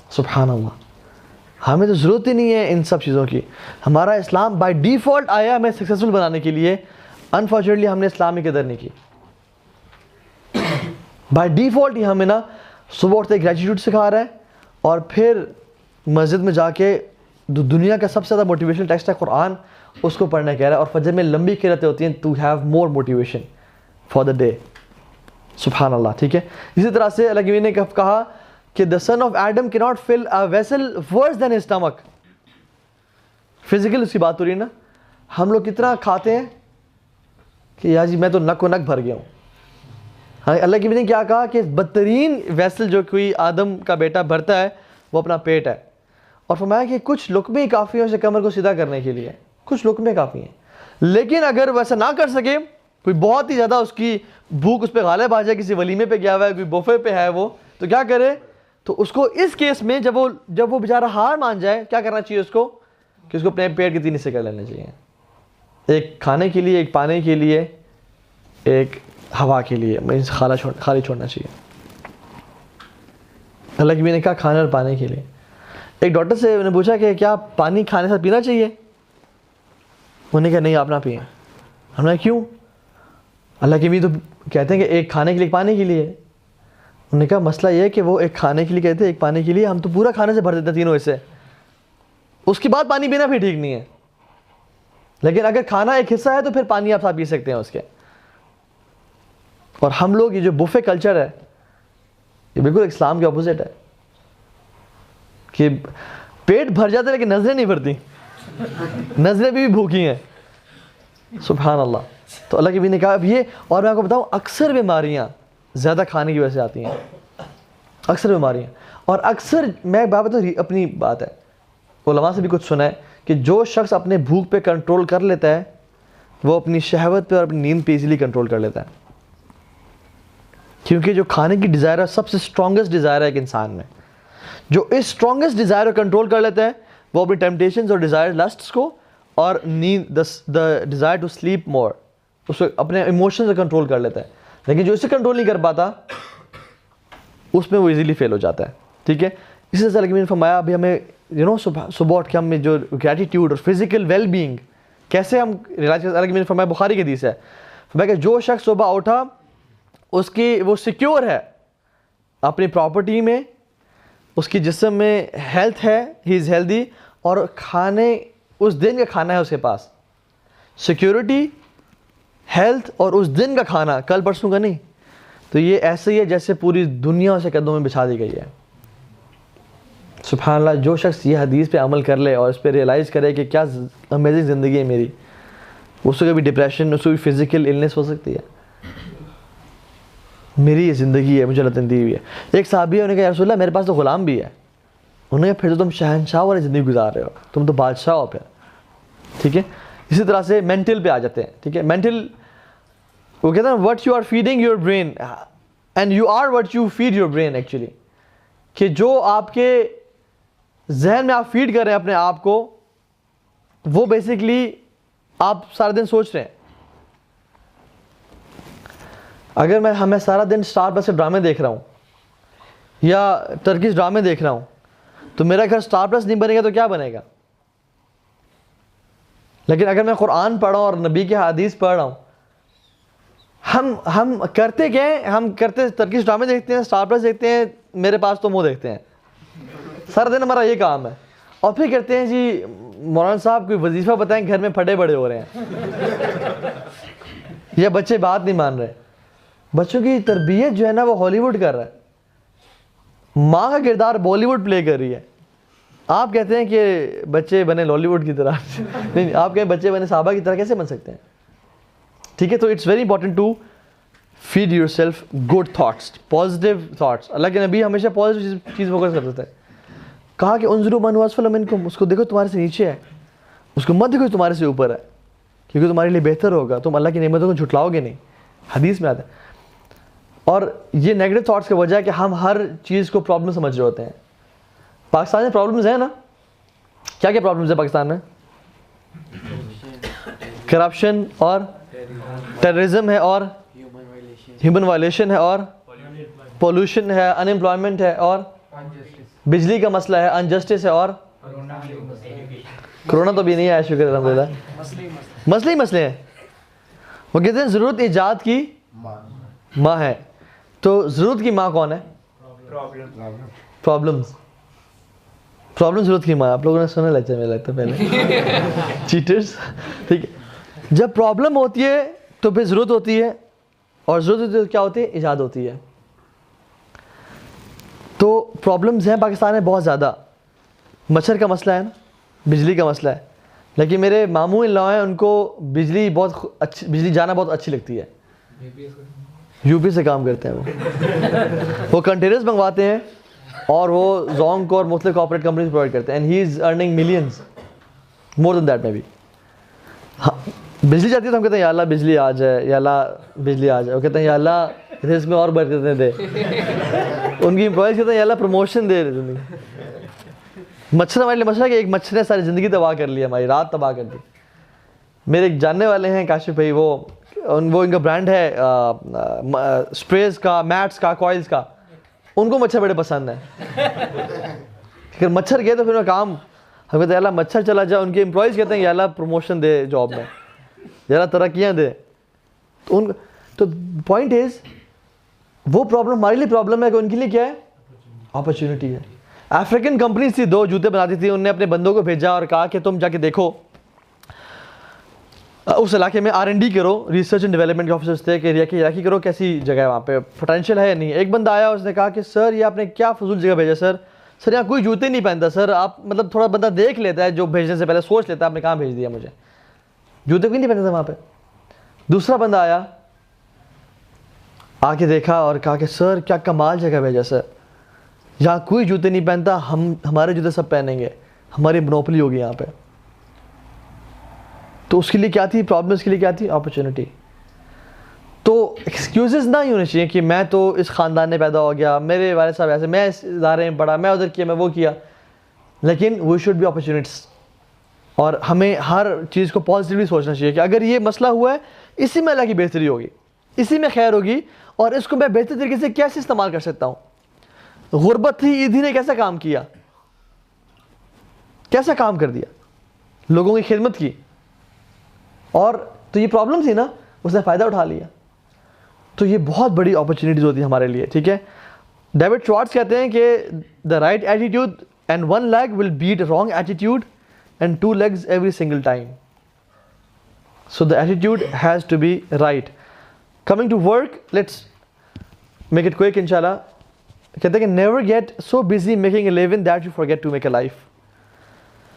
سبحان اللہ. ہمیں تو ضرورت ہی نہیں ہے ان سب چیزوں کی. ہمارا اسلام بائی ڈیفالٹ آیا ہمیں سکسیزفل بنانے کے لیے. انفارچونیٹلی ہم نے اسلام کی قدر نہیں کی. بائی ڈیفالٹ ہی ہمیں نا صبح اٹھتے گریجویٹ سکھا رہا ہے, اور پھر مسجد میں جا کے دنیا کا سب سے زیادہ موٹیویشن ٹیکسٹ ہے قرآن, اس کو پڑھنا کہہ رہا ہے. اور فجر میں لمبی قراتیں ہوتی ہیں to have more motivation for the day. سبحان اللہ. ٹھیک ہے. اسی طرح سے اللہ کے نے کہا کہ the son of Adam cannot fill a vessel worse than his stomach. Physical اس کی بات ہو رہی ہے نا. ہم لوگ کتنا کھاتے ہیں کہ یار جی میں تو نک و نک بھر گیا ہوں. ہاں, اللہ کے نے کیا کہا کہ بدترین ویسل جو کوئی آدم کا بیٹا بھرتا ہے وہ اپنا پیٹ ہے. اور فرمایا کہ کچھ لقمے ہی کافی ہیں اسے کمر کو سیدھا کرنے کے لیے, کچھ لقمے کافی ہیں. لیکن اگر ویسا نہ کر سکے, کوئی بہت ہی زیادہ اس کی بھوک اس پہ غالب آ جائے, کسی ولیمے پہ گیا ہوا ہے, کوئی بوفے پہ ہے وہ, تو کیا کرے؟ تو اس کو اس کیس میں جب وہ بیچارہ ہار مان جائے, کیا کرنا چاہیے اس کو؟ کہ اس کو اپنے پیٹ کے 3 حصے کر لینے چاہیے. ایک کھانے کے لیے, ایک پانے کے لیے, ایک ہوا کے لیے, خالی چھوڑنا چاہیے. اللہ کی بھی نے کہا کھانے اور پانے کے لیے. ایک ڈاکٹر سے نے پوچھا کہ کیا پانی کھانے سے پینا چاہیے؟ انہوں نے کہا نہیں, آپ نہ پئیں. ہم نے کیوں؟ اللہ کی بھی تو کہتے ہیں کہ ایک کھانے کے لیے, ایک پانے کے لیے. انہوں نے کہا مسئلہ یہ ہے کہ وہ ایک کھانے کے لیے کہتے ہیں, ایک پانے کے لیے. ہم تو پورا کھانے سے بھر دیتے ہیں تینوں حصے, اس کے بعد پانی پینا بھی ٹھیک نہیں ہے. لیکن اگر کھانا ایک حصہ ہے تو پھر پانی آپ پی سکتے ہیں اس کے. اور ہم لوگ یہ جو بفے کلچر ہے یہ بالکل اسلام کے اپوزٹ ہے, کہ پیٹ بھر جاتا ہے لیکن نظریں نہیں بھرتی, نظریں بھی بھوکی ہیں. سبحان اللہ. تو اللہ کے بھی نے کہا اب یہ, اور میں آپ کو بتاؤں اکثر بیماریاں زیادہ کھانے کی وجہ سے آتی ہیں, اکثر بیماریاں. اور اکثر میں بات بتاؤں, اپنی بات ہے, علماء سے بھی کچھ سنا ہے کہ جو شخص اپنے بھوک پہ کنٹرول کر لیتا ہے وہ اپنی شہوت پہ اور اپنی نیند پہ ایزیلی کنٹرول کر لیتا ہے. کیونکہ جو کھانے کی ڈیزائر ہے سب سے اسٹرانگسٹ ڈیزائر ہے ایک انسان میں. جو اس اسٹرانگسٹ ڈیزائر کو کنٹرول کر لیتا ہے وہ اپنی ٹیمپٹیشنز اور ڈیزائر لسٹس کو, اور نیند دا ڈیزائر ٹو سلیپ مور, اس کو اپنے ایموشنز سے کنٹرول کر لیتا ہے. لیکن جو اسے کنٹرول نہیں کر پاتا اس میں وہ ایزیلی فیل ہو جاتا ہے. ٹھیک ہے. اسی طرح نے فرمایا ابھی ہمیں صبح اٹھ کے ہم جو گریٹیٹیوڈ اور فزیکل ویل بینگ کیسے ہم ریلائز کرتے ہیں. اللہ نے فرمایا, بخاری کی حدیث ہے, فرمایا کہ جو شخص صبح اٹھا اس کی وہ سیکیور ہے اپنی پراپرٹی میں, اس کی جسم میں ہیلتھ ہے, ہی از ہیلدی, اور کھانے اس دن کا کھانا ہے اس کے پاس, سیکیورٹی, ہیلتھ اور اس دن کا کھانا, کل پرسوں کا نہیں. تو یہ ایسے ہی ہے جیسے پوری دنیا اسے قدموں میں بچھا دی گئی ہے. سبحان اللہ. جو شخص یہ حدیث پہ عمل کر لے اور اس پہ ریئلائز کرے کہ کیا امیزنگ زندگی ہے میری, اس کو کبھی ڈپریشن, اس کو بھی فزیکل النس ہو سکتی ہے. میری یہ زندگی ہے, مجھے اللہ نے دی ہوئی ہے. ایک صحابی ہے, انہوں نے کہا یا رسول اللہ میرے پاس تو غلام بھی ہے. انہوں نے کہا پھر تو تم شہنشاہ والی زندگی گزار رہے ہو, تم تو بادشاہ ہو پھر. ٹھیک ہے. اسی طرح سے مینٹل پہ آ جاتے ہیں. ٹھیک ہے. مینٹل وہ کہتے ہیں what you are feeding your brain and you are what you feed your brain actually, کہ جو آپ کے ذہن میں آپ فیڈ کر رہے ہیں اپنے آپ کو, وہ بیسکلی آپ سارے دن سوچ رہے ہیں. اگر میں سارا دن اسٹار پلس سے ڈرامے دیکھ رہا ہوں یا ٹرکش ڈرامے دیکھ رہا ہوں تو میرا گھر اسٹار پلس نہیں بنے گا تو کیا بنے گا؟ لیکن اگر میں قرآن پڑھ رہا ہوں اور نبی کے حدیث پڑھ رہا ہوں, ہم کرتے کیا ہیں؟ ہم کرتے ٹرکش ڈرامے دیکھتے ہیں, اسٹار پلس دیکھتے ہیں, میرے پاس تو منہ دیکھتے ہیں. سارا دن ہمارا یہ کام ہے. اور پھر کہتے ہیں جی مولانا صاحب کوئی وظیفہ بتائیں, گھر میں پھٹے بڑے ہو رہے ہیں یا بچے بات نہیں مان رہے. بچوں کی تربیت جو ہے نا وہ ہالی ووڈ کر رہا ہے, ماں کا کردار بالی ووڈ پلے کر رہی ہے. آپ کہتے ہیں کہ بچے بنے لالی ووڈ کی طرح نہیں, آپ کہیں بچے بنے صحابہ کی طرح, کیسے بن سکتے ہیں؟ ٹھیک ہے. تو it's very important to feed yourself good thoughts, positive thoughts. Allah کے نبی ہمیشہ پازیٹیو چیز فوکس کرتے تھے. کہا کہ انظروا من هو اسفل منکم, اس کو دیکھو تمہارے سے نیچے ہے, اس کو مت دیکھو تمہارے سے اوپر ہے, کیونکہ تمہارے لیے بہتر ہوگا, تم اللہ کی نعمتوں کو جھٹلاؤ گے نہیں. حدیث میں آتا ہے. اور یہ نیگیٹو تھاٹس کی وجہ ہے کہ ہم ہر چیز کو پرابلم سمجھ رہے ہوتے ہیں. پاکستان میں پرابلمز ہیں نا, کیا کیا پرابلمز ہیں پاکستان میں؟ کرپشن اور ٹیررزم ہے, اور ہیومن وائلیشن ہے, اور پولوشن ہے, ان امپلائمنٹ ہے, اور بجلی کا مسئلہ ہے, انجسٹس ہے, اور کرونا تو بھی نہیں آیا شکر الحمدللہ. مسئلے ہی مسئلے ہیں. وہ کہتے ہیں ضرورت ایجاد کی ماں ہے. تو ضرورت کی ماں کون ہے؟ پرابلمز. پرابلم ضرورت کی ماں. آپ لوگوں نے سنا لیکچر میں لگتا ہے پہلے چیٹرز. ٹھیک ہے, جب پرابلم ہوتی ہے تو پھر ضرورت ہوتی ہے, اور ضرورت ہوتی ہے تو کیا ہوتی ہے؟ ایجاد ہوتی ہے. تو پرابلمز ہیں پاکستان میں بہت زیادہ. مچھر کا مسئلہ ہے نا, بجلی کا مسئلہ ہے. لیکن میرے ماموں ان لا ہیں, ان کو بجلی بہت اچھی, بجلی جانا بہت اچھی لگتی ہے. یو پی سے کام کرتے ہیں وہ کنٹینرز منگواتے ہیں, اور وہ زونگ کو اور مختلف کارپوریٹ کمپنیز پرووائڈ کرتے ہیں. And he is earning millions, more than that میں بھی. بجلی جاتی ہے تو ہم کہتے ہیں یا اللہ بجلی آ جائے, یا اللہ بجلی آ جائے. وہ کہتے ہیں یا اللہ رزق میں اور برکتیں دے. ان کی امپلائیز کہتے ہیں یا اللہ پروموشن دے زندگی. مچھر ہمارے لیے مسئلہ ہے کہ ایک مچھر نے ساری زندگی تباہ کر لی, ہماری رات تباہ کر دی. میرے ایک جاننے والے ہیں کاشف بھائی, وہ ان کا برانڈ ہے اسپریز کا, میٹس کا, کوائلس کا. ان کو مچھر بڑے پسند ہیں. اگر مچھر گئے تو پھر کام, ہم کہتے ہیں اللہ مچھر چلا جائے. ان کے امپلائیز کہتے ہیں یا اللہ پروموشن دے جاب میں, یا اللہ ترقیاں دے. تو پوائنٹ از, وہ پرابلم ہمارے لیے پرابلم ہے کہ ان کے لیے کیا ہے؟ اپرچونیٹی ہے. افریقن کمپنیز تھی, 2 جوتے بناتی تھی. انہوں نے اپنے بندوں کو بھیجا اور کہا کہ تم جا کے دیکھو اس علاقے میں R&D کرو. ریسرچ اینڈ ڈیولپمنٹ کے آفیسرز تھے کہ ریاکی کرو کیسی جگہ ہے وہاں پہ, پوٹینشیل ہے یا نہیں. ایک بندہ آیا, اس نے کہا کہ سر یہ آپ نے کیا فضول جگہ بھیجا سر. سر یہاں کوئی جوتے نہیں پہنتا سر. آپ مطلب تھوڑا بندہ دیکھ لیتا ہے, جو بھیجنے سے پہلے سوچ لیتا ہے آپ نے کہاں بھیج دیا مجھے. جوتے کوئی نہیں پہنتا تھا وہاں پہ. دوسرا بندہ آیا, آ کے دیکھا اور کہا کہ سر کیا کمال جگہ بھیجا سر, یہاں کوئی جوتے نہیں پہنتا, ہمارے جوتے سب پہنیں گے, ہماری مونوپلی ہوگی یہاں پہ. تو اس کے لیے کیا تھی پرابلم؟ اس کے لیے کیا تھی؟ اپرچونیٹی. تو ایکسکیوزز نہ ہی ہونے چاہیے کہ میں تو اس خاندان میں پیدا ہو گیا, میرے والد صاحب ایسے, میں اس ادارے میں پڑھا, میں ادھر کیا, میں وہ کیا. لیکن وی شوڈ بی اپرچونیٹیز. اور ہمیں ہر چیز کو پازیٹیولی سوچنا چاہیے کہ اگر یہ مسئلہ ہوا ہے, اسی میں اللہ کی بہتری ہوگی, اسی میں خیر ہوگی, اور اس کو میں بہتر طریقے سے کیسے استعمال کر سکتا ہوں. غربت تھی, عیدی نے کیسا کام کیا, کیسا کام کر دیا, لوگوں کی خدمت کی. اور تو یہ پرابلم تھی نا, اس نے فائدہ اٹھا لیا. تو یہ بہت بڑی اپرچونیٹیز ہوتی ہیں ہمارے لیے. ٹھیک ہے, ڈیوڈ شوارٹز کہتے ہیں کہ the right attitude and 1 leg will beat wrong attitude and 2 legs every single time. So the attitude has to be right. Coming to work, let's make it quick انشاءاللہ. کہتے ہیں کہ never get so busy making a living that you forget to make a life.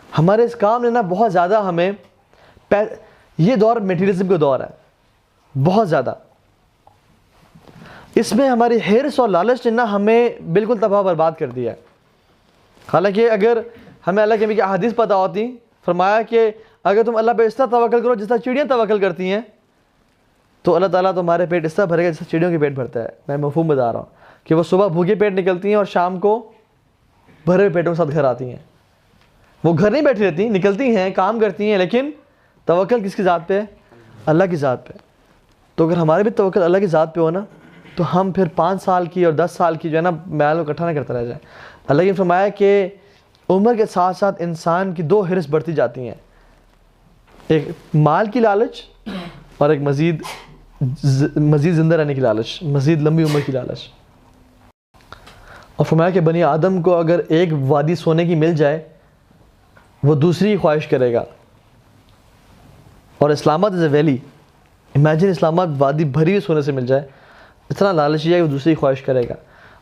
ہمارے اس کام نے نا بہت زیادہ ہمیں, یہ دور میٹیریلزم کا دور ہے بہت زیادہ. اس میں ہماری ہرس اور لالچ نے نا ہمیں بالکل تباہ برباد کر دیا ہے. حالانکہ اگر ہمیں اللہ کے نبی کی احادیث پتہ ہوتی, فرمایا کہ اگر تم اللہ پہ اس طرح توکل کرو جس طرح چڑیاں توکل کرتی ہیں, تو اللہ تعالیٰ تمہارے پیٹ اس طرح بھرے گا جس طرح چڑیوں کے پیٹ بھرتا ہے. میں مفہوم بتا رہا ہوں کہ وہ صبح بھوکے پیٹ نکلتی ہیں اور شام کو بھرے ہوئے پیٹوں کے ساتھ گھر آتی ہیں. وہ گھر نہیں بیٹھی رہتی, نکلتی ہیں, کام کرتی ہیں, لیکن توکل کس کی ذات پہ ہے؟ اللہ کی ذات پہ. تو اگر ہمارے بھی توکل اللہ کی ذات پہ ہو نا, تو ہم پھر 5 سال کی اور 10 سال کی جو ہے نا میل کو اکٹھا نہ کرتا رہ جائے. اللہ نے فرمایا کہ عمر کے ساتھ ساتھ انسان کی 2 ہرس بڑھتی جاتی ہیں, ایک مال کی لالچ اور ایک مزید زندہ رہنے کی لالچ, مزید لمبی عمر کی لالچ. اور فرمایا کہ بنی آدم کو اگر ایک وادی سونے کی مل جائے, وہ دوسری خواہش کرے گا. اور اسلام آباد از اے ویلی, امیجن اسلام آباد وادی بھری ہوئی سونے سے مل جائے, اتنا لالچی ہے کہ وہ دوسری خواہش کرے گا.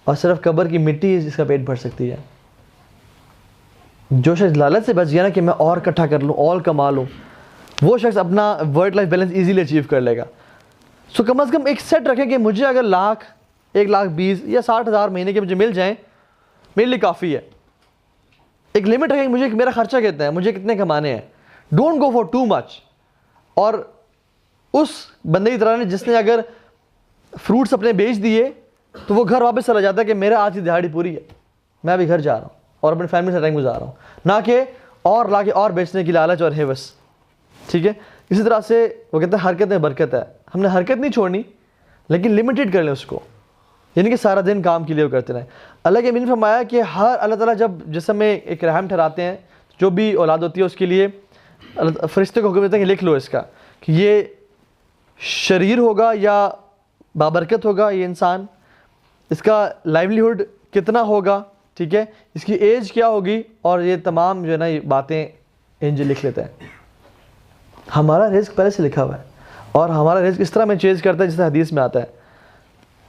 اور صرف قبر کی مٹی اس کا پیٹ بھر سکتی ہے. جو شخص لالچ سے بچ گیا نا کہ میں اور اکٹھا کر لوں, اور کما لوں, وہ شخص اپنا work life balance easily achieve کر لے گا. سو کم از کم ایک سیٹ رکھیں کہ مجھے اگر 1,20,000 یا 60,000 مہینے کے مجھے مل جائیں میرے لیے کافی ہے. ایک لمٹ رکھیں کہ مجھے میرا خرچہ کتنا ہے, مجھے کتنے کمانے ہیں. Don't go for too much. اور اس بندے کی طرح جس نے اگر فروٹس اپنے بیچ دیے تو وہ گھر واپس چلا جاتا ہے کہ میرا آج کی دہاڑی پوری ہے, میں ابھی گھر جا رہا ہوں اور اپنی فیملی سے ٹائم گزار رہا ہوں, نہ کہ اور لا کے اور بیچنے کی لالچ اور ہوس. ٹھیک ہے. اسی طرح سے وہ کہتے ہیں حرکت میں برکت ہے. ہم نے حرکت نہیں چھوڑنی لیکن لمیٹڈ کر لیں اس کو, یعنی کہ سارا دن کام کے لیے وہ کرتے رہیں. اللہ کے امین فرمایا کہ اللہ تعالیٰ جب جسم میں ایک رحم ٹھہراتے ہیں, جو بھی اولاد ہوتی ہے اس کے لیے فرشتے کو حکم دیتے ہیں کہ لکھ لو اس کا کہ یہ شریر ہوگا یا بابرکت ہوگا یہ انسان, اس کا لائیولیہڈ کتنا ہوگا, ٹھیک ہے, اس کی ایج کیا ہوگی, اور یہ تمام جو ہے نا یہ باتیں اینجل لکھ لیتے ہیں. ہمارا رزق پہلے سے لکھا ہوا ہے, اور ہمارا رزق اس طرح میں چینج کرتا ہے جیسے حدیث میں آتا ہے,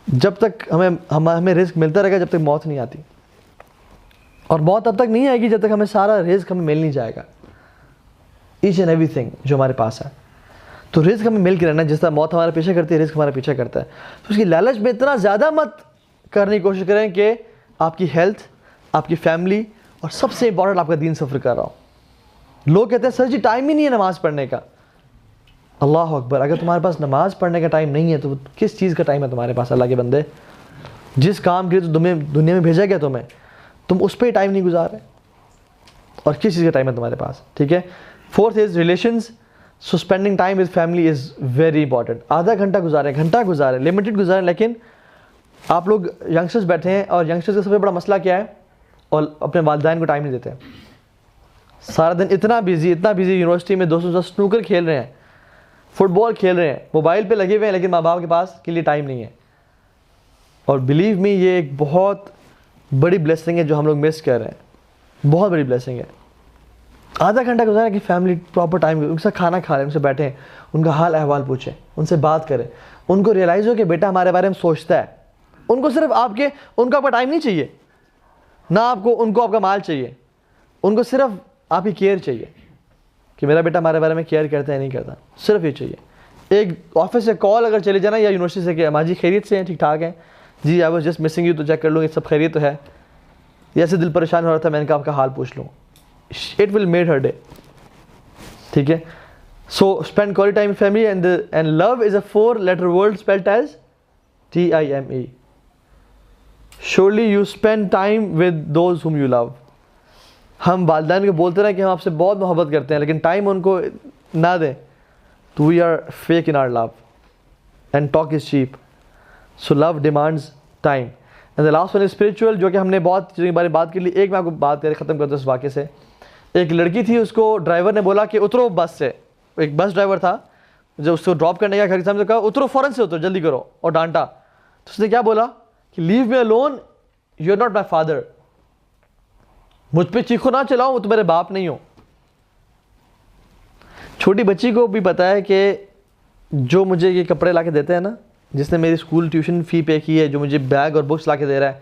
جب تک ہمیں رزق ملتا رہے گا جب تک موت نہیں آتی, اور موت تب تک نہیں آئے گی جب تک ہمیں سارا رزق ہمیں مل نہیں جائے گا, ایچ اینڈ ایوری تھنگ جو ہمارے پاس ہے. تو رزق ہمیں مل کے رہنا, جس طرح موت ہمارا پیچھے کرتی ہے رزق ہمارا پیچھے کرتا ہے. تو اس کی لالچ میں اتنا زیادہ مت کرنے کی کوشش کریں کہ آپ کی ہیلتھ, آپ کی فیملی, اور سب سے امپورٹنٹ آپ کا دین سفر کر رہا ہو. لوگ کہتے ہیں سر جی ٹائم ہی نہیں ہے نماز پڑھنے کا. اللہ اکبر, اگر تمہارے پاس نماز پڑھنے کا ٹائم نہیں ہے تو کس چیز کا ٹائم ہے تمہارے پاس؟ اللہ کے بندے, جس کام کے لیے تمہیں دنیا میں بھیجا گیا تم اس پہ ہی ٹائم نہیں گزار رہے, اور کس چیز کا ٹائم ہے تمہارے پاس؟ ٹھیک ہے. Fourth is relations. So spending time with family is very important. آدھا گھنٹہ گزاریں, لمیٹڈ گزاریں. لیکن آپ لوگ ینگسٹرز بیٹھے ہیں, اور ینگسٹرز کا سب سے بڑا مسئلہ کیا ہے؟ اور اپنے والدین کو ٹائم نہیں دیتے. سارا دن اتنا بیزی یونیورسٹی میں دوستوں کے ساتھ سنوکر کھیل رہے ہیں, فٹ بال کھیل رہے ہیں, موبائل پہ لگے ہوئے ہیں, لیکن ماں باپ کے پاس کے لیے ٹائم نہیں ہے. اور بلیو می یہ ایک بہت بڑی بلیسنگ ہے جو ہم لوگ مس کر رہے ہیں, بہت بڑی بلیسنگ ہے. آدھا گھنٹہ گزاریں کہ فیملی پراپر ٹائم, ان کے ساتھ کھانا کھا لیں, ان سے بیٹھیں, ان کا حال احوال پوچھیں, ان سے بات کریں, ان کو ریئلائز ہو کہ بیٹا ہمارے بارے میں سوچتا ہے. ان کو صرف ان کا ٹائم نہیں چاہیے, نہ ان کو آپ کا مال چاہیے, ان کو صرف آپ کی کیئر چاہیے کہ میرا بیٹا ہمارے بارے میں کیئر کرتا ہے نہیں کرتا, صرف یہ چاہیے. ایک آفس سے کال اگر چلے جانا یا یونیورسٹی سے کہ ماجی خیریت سے ہیں, ٹھیک ٹھاک ہیں جی, I was just missing you, تو چیک کر لوں گے سب خیریت تو ہے, یا ایسے دل پریشان ہو رہا تھا میں نے کہا آپ کا حال پوچھ لوں. It will made her day. ٹھیک ہے. So spend quality time with family, and love is a 4-letter word spelled as TIME. surely you spend time with those whom you love. ہم والدین کو بولتے رہے کہ ہم آپ سے بہت محبت کرتے ہیں, لیکن ٹائم ان کو نہ دیں تو we are fake in our love, and talk is cheap. So love demands time. And the last one is spiritual, جو کہ ہم نے بہت چیزوں کے بارے میں بات کر لی. ایک میں آپ کو بات کر ختم کرتا ہوں اس واقعے سے. ایک لڑکی تھی, اس کو ڈرائیور نے بولا کہ اترو بس سے. ایک بس ڈرائیور تھا جو اس کو ڈراپ کرنے گیا گھر کے سامنے, کہا اترو فوراً سے اترو, جلدی کرو, اور ڈانٹا. تو اس نے کیا بولا کہ leave me alone, you are not my father. مجھ پہ چیخو نہ چلاؤ, وہ تو میرے باپ نہیں ہو. چھوٹی بچی کو بھی پتا ہے کہ جو مجھے یہ کپڑے لا کے دیتے ہیں نا, جس نے میری اسکول ٹیوشن فی پے کی ہے, جو مجھے بیگ اور بکس لا کے دے رہا ہے,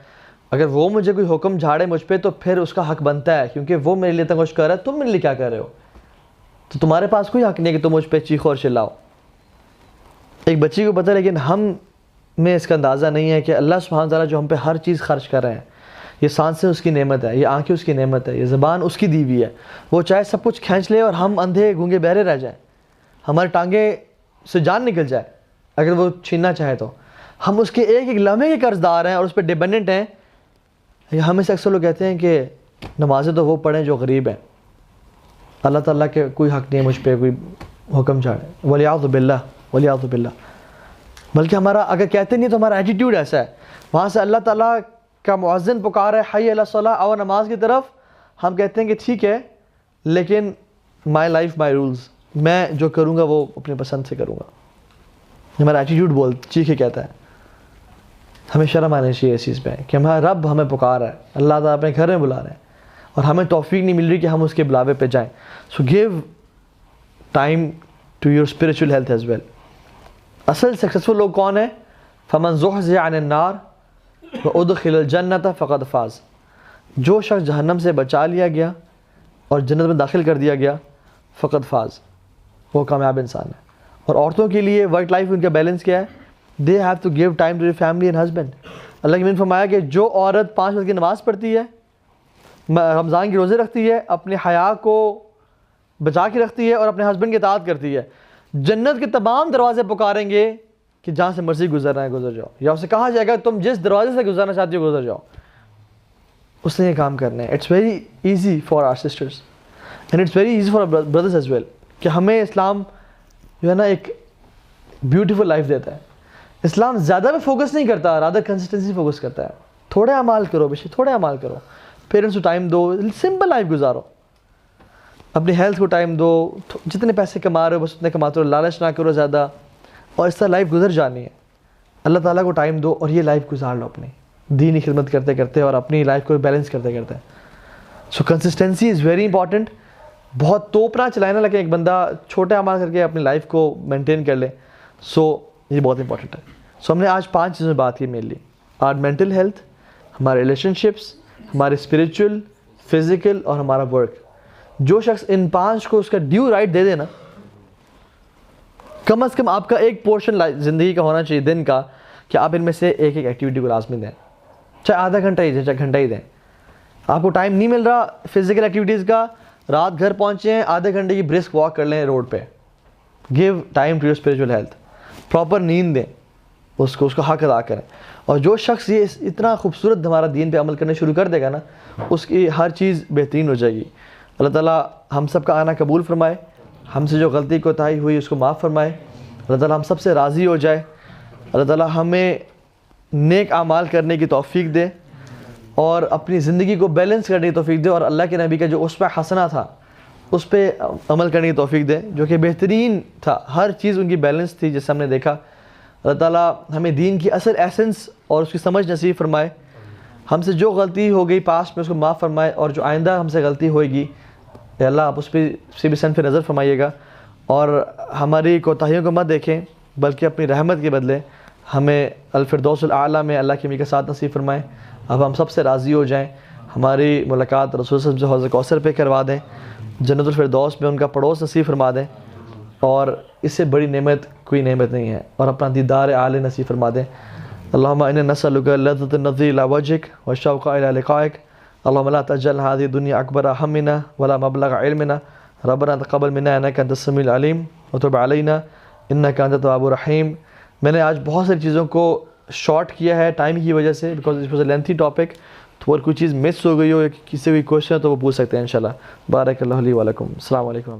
اگر وہ مجھے کوئی حکم جھاڑے مجھ پہ تو پھر اس کا حق بنتا ہے, کیونکہ وہ میرے لیے تنگوش کر رہا ہے, تم میرے لیے کیا کر رہے ہو؟ تو تمہارے پاس کوئی حق نہیں ہے کہ تم مجھ پہ چیخو اور چلاؤ. ایک بچی کو پتہ ہے, لیکن ہم میں اس کا اندازہ نہیں ہے کہ اللہ سبحانہ تعالیٰ جو ہم پہ ہر چیز خرچ کر رہے ہیں, یہ سانسیں اس کی نعمت ہے, یہ آنکھیں اس کی نعمت ہے, یہ زبان اس کی دی ہوئی ہے. وہ چاہے سب کچھ کھینچ لے اور ہم اندھے گونگے بہرے رہ جائیں, ہماری ٹانگیں سے جان نکل جائے اگر وہ چھیننا چاہے تو, ہم اس کے ایک ایک لمحے کے قرض دار ہیں اور اس پہ ڈیپینڈنٹ ہیں. ہمیں سے اکثر لوگ کہتے ہیں کہ نمازیں تو وہ پڑھیں جو غریب ہیں, اللہ تعالیٰ کے کوئی حق نہیں ہے مجھ پہ کوئی حکم چاڑے. ولیعوذ باللہ, ولیعوذ باللہ. بلکہ ہمارا اگر کہتے نہیں تو ہمارا ایٹیٹیوڈ ایسا ہے. وہاں سے اللہ تعالیٰ کا مؤذن پکار ہے حی علی الصلاۃ, اور نماز کی طرف, ہم کہتے ہیں کہ ٹھیک ہے لیکن مائی لائف مائی رولز, میں جو کروں گا وہ اپنے پسند سے کروں گا. ہمارا ایٹیٹیوڈ چیخے کہتا ہے. ہمیں شرم آنی چاہیے اس چیز پہ کہ ہمارا رب ہمیں پکار ہے, اللہ تعالیٰ اپنے گھر میں بلا رہے ہیں, اور ہمیں توفیق نہیں مل رہی کہ ہم اس کے بلاوے پہ جائیں. So give time to your spiritual health as well. اصل سکسیزفل لوگ کون ہیں؟ فمن زحزح عن النار وادخل الجنۃ فقد فاز. جو شخص جہنم سے بچا لیا گیا اور جنت میں داخل کر دیا گیا, فقد فاز, وہ کامیاب انسان ہے. اور عورتوں کے لیے ورک لائف ان کا بیلنس کیا ہے؟ They have to give time to family and husband. Allah نے فرمایا کہ جو عورت 5 وقت کی نماز پڑھتی ہے، رمضان کی روزے رکھتی ہے، اپنے حیا کو بچا کے رکھتی ہے اور اپنے ہسبینڈ کی اطاعت کرتی ہے، جنت کے تمام دروازے پکاریں گے کہ جہاں سے مرضی گزرنا ہے گزر جاؤ، یا اسے کہا جائے گا تم جس دروازے سے گزرنا چاہتی ہو گزر جاؤ. اس نے یہ کام کرنا ہے. It's very easy for our sisters and it's very easy for our brothers as well کہ ہمیں اسلام جو ہے نا ایک بیوٹیفل لائف دیتا ہے. اسلام زیادہ پہ فوکس نہیں کرتا، رادر کنسسٹنسی فوکس کرتا ہے. تھوڑے اعمال کرو بیشک، تھوڑے اعمال کرو، پیرنٹس کو ٹائم دو، سمپل لائف گزارو، اپنی ہیلتھ کو ٹائم دو، جتنے پیسے کما رہے ہو بس اتنے کماتے رہو، لالچ نہ کرو زیادہ، اور اس طرح لائف گزر جانی ہے. اللہ تعالیٰ کو ٹائم دو اور یہ لائف گزار لو اپنی دینی خدمت کرتے کرتے اور اپنی لائف کو بیلنس کرتے کرتے. سو کنسسٹنسی از ویری امپورٹنٹ. بہت توپنا چلائے نا لیکن ایک بندہ چھوٹے اعمال کر کے اپنی لائف کو مینٹین کر لے. سو یہ بہت امپورٹنٹ ہے. سو ہم نے آج 5 چیزوں میں بات کی مینلی. آر مینٹل ہیلتھ، ہمارے ریلیشن شپس، ہمارے اسپریچول، فزیکل اور ہمارا ورک. جو شخص ان 5 کو اس کا ڈیو رائٹ دے دے نا، کم از کم آپ کا ایک پورشن زندگی کا ہونا چاہیے دن کا کہ آپ ان میں سے ایک ایکٹیویٹی کو لازمی دیں، چاہے آدھا گھنٹہ ہی دیں چاہے گھنٹہ ہی دیں. آپ کو ٹائم نہیں مل رہا فزیکل ایکٹیویٹیز کا، رات گھر پہنچے ہیں، آدھے گھنٹے کی برسک واک کر لیں روڈ پہ. Give time to your spiritual health. Proper نیند دیں اس کا حق ادا کریں. اور جو شخص یہ اتنا خوبصورت ہمارا دین پہ عمل کرنا شروع کر دے گا نا، اس کی ہر چیز بہترین ہو جائے گی. اللہ تعالیٰ ہم سب کا آنا قبول فرمائے، ہم سے جو غلطی کوتاہی ہوئی اس کو معاف فرمائے. اللہ تعالیٰ ہم سب سے راضی ہو جائے. اللہ تعالیٰ ہمیں نیک اعمال کرنے کی توفیق دے اور اپنی زندگی کو بیلنس کرنے کی توفیق دے، اور اللہ کے نبی کا جو اسوہ حسنہ تھا اس پہ عمل کرنے کی توفیق دے جو کہ بہترین تھا. ہر چیز ان کی بیلنس تھی جیسے ہم نے دیکھا. اللہ تعالیٰ ہمیں دین کی اصل ایسنس اور اس کی سمجھ نصیب فرمائے. ہم سے جو غلطی ہو گئی پاسٹ میں اس کو معاف فرمائے، اور جو آئندہ ہم سے غلطی ہوئے گی اے اللہ آپ اس پہ بھی صنف نظر فرمائیے گا، اور ہماری کوتاہیوں کو مت دیکھیں بلکہ اپنی رحمت کے بدلے ہمیں الفردوس الاعلیٰ میں اللہ کے میکا ساتھ نصیب فرمائیں. اب ہم سب سے راضی ہو جائیں، ہماری ملاقات رسول صلی اللہ علیہ وسلم سے حوض کوثر پہ کروا دیں، جنت الفردوس میں ان کا پڑوس نصیب فرما دیں، اور اس سے بڑی نعمت کوئی نعمت نہیں ہے، اور اپنا دیدار اعلی نصیب فرما دیں. اللہم انا نسألک لذۃ النظر الی وجهک والشوق الی لقائک. اللہم لا تجعل هذه الدنيا اکبر همنا ولا مبلغ علمنا. ربنا تقبل منا انک انت السمیع العلیم وتب علینا انک انت التواب الرحیم. میں نے آج بہت ساری چیزوں کو شارٹ کیا ہے ٹائم کی وجہ سے، because it was a lengthy topic. تو اگر کوئی چیز مس ہو گئی ہو یا کسی کوئی کوشچن ہے تو وہ پوچھ سکتے ہیں انشاءاللہ. بارک اللہ لی ولکم. السلام علیکم.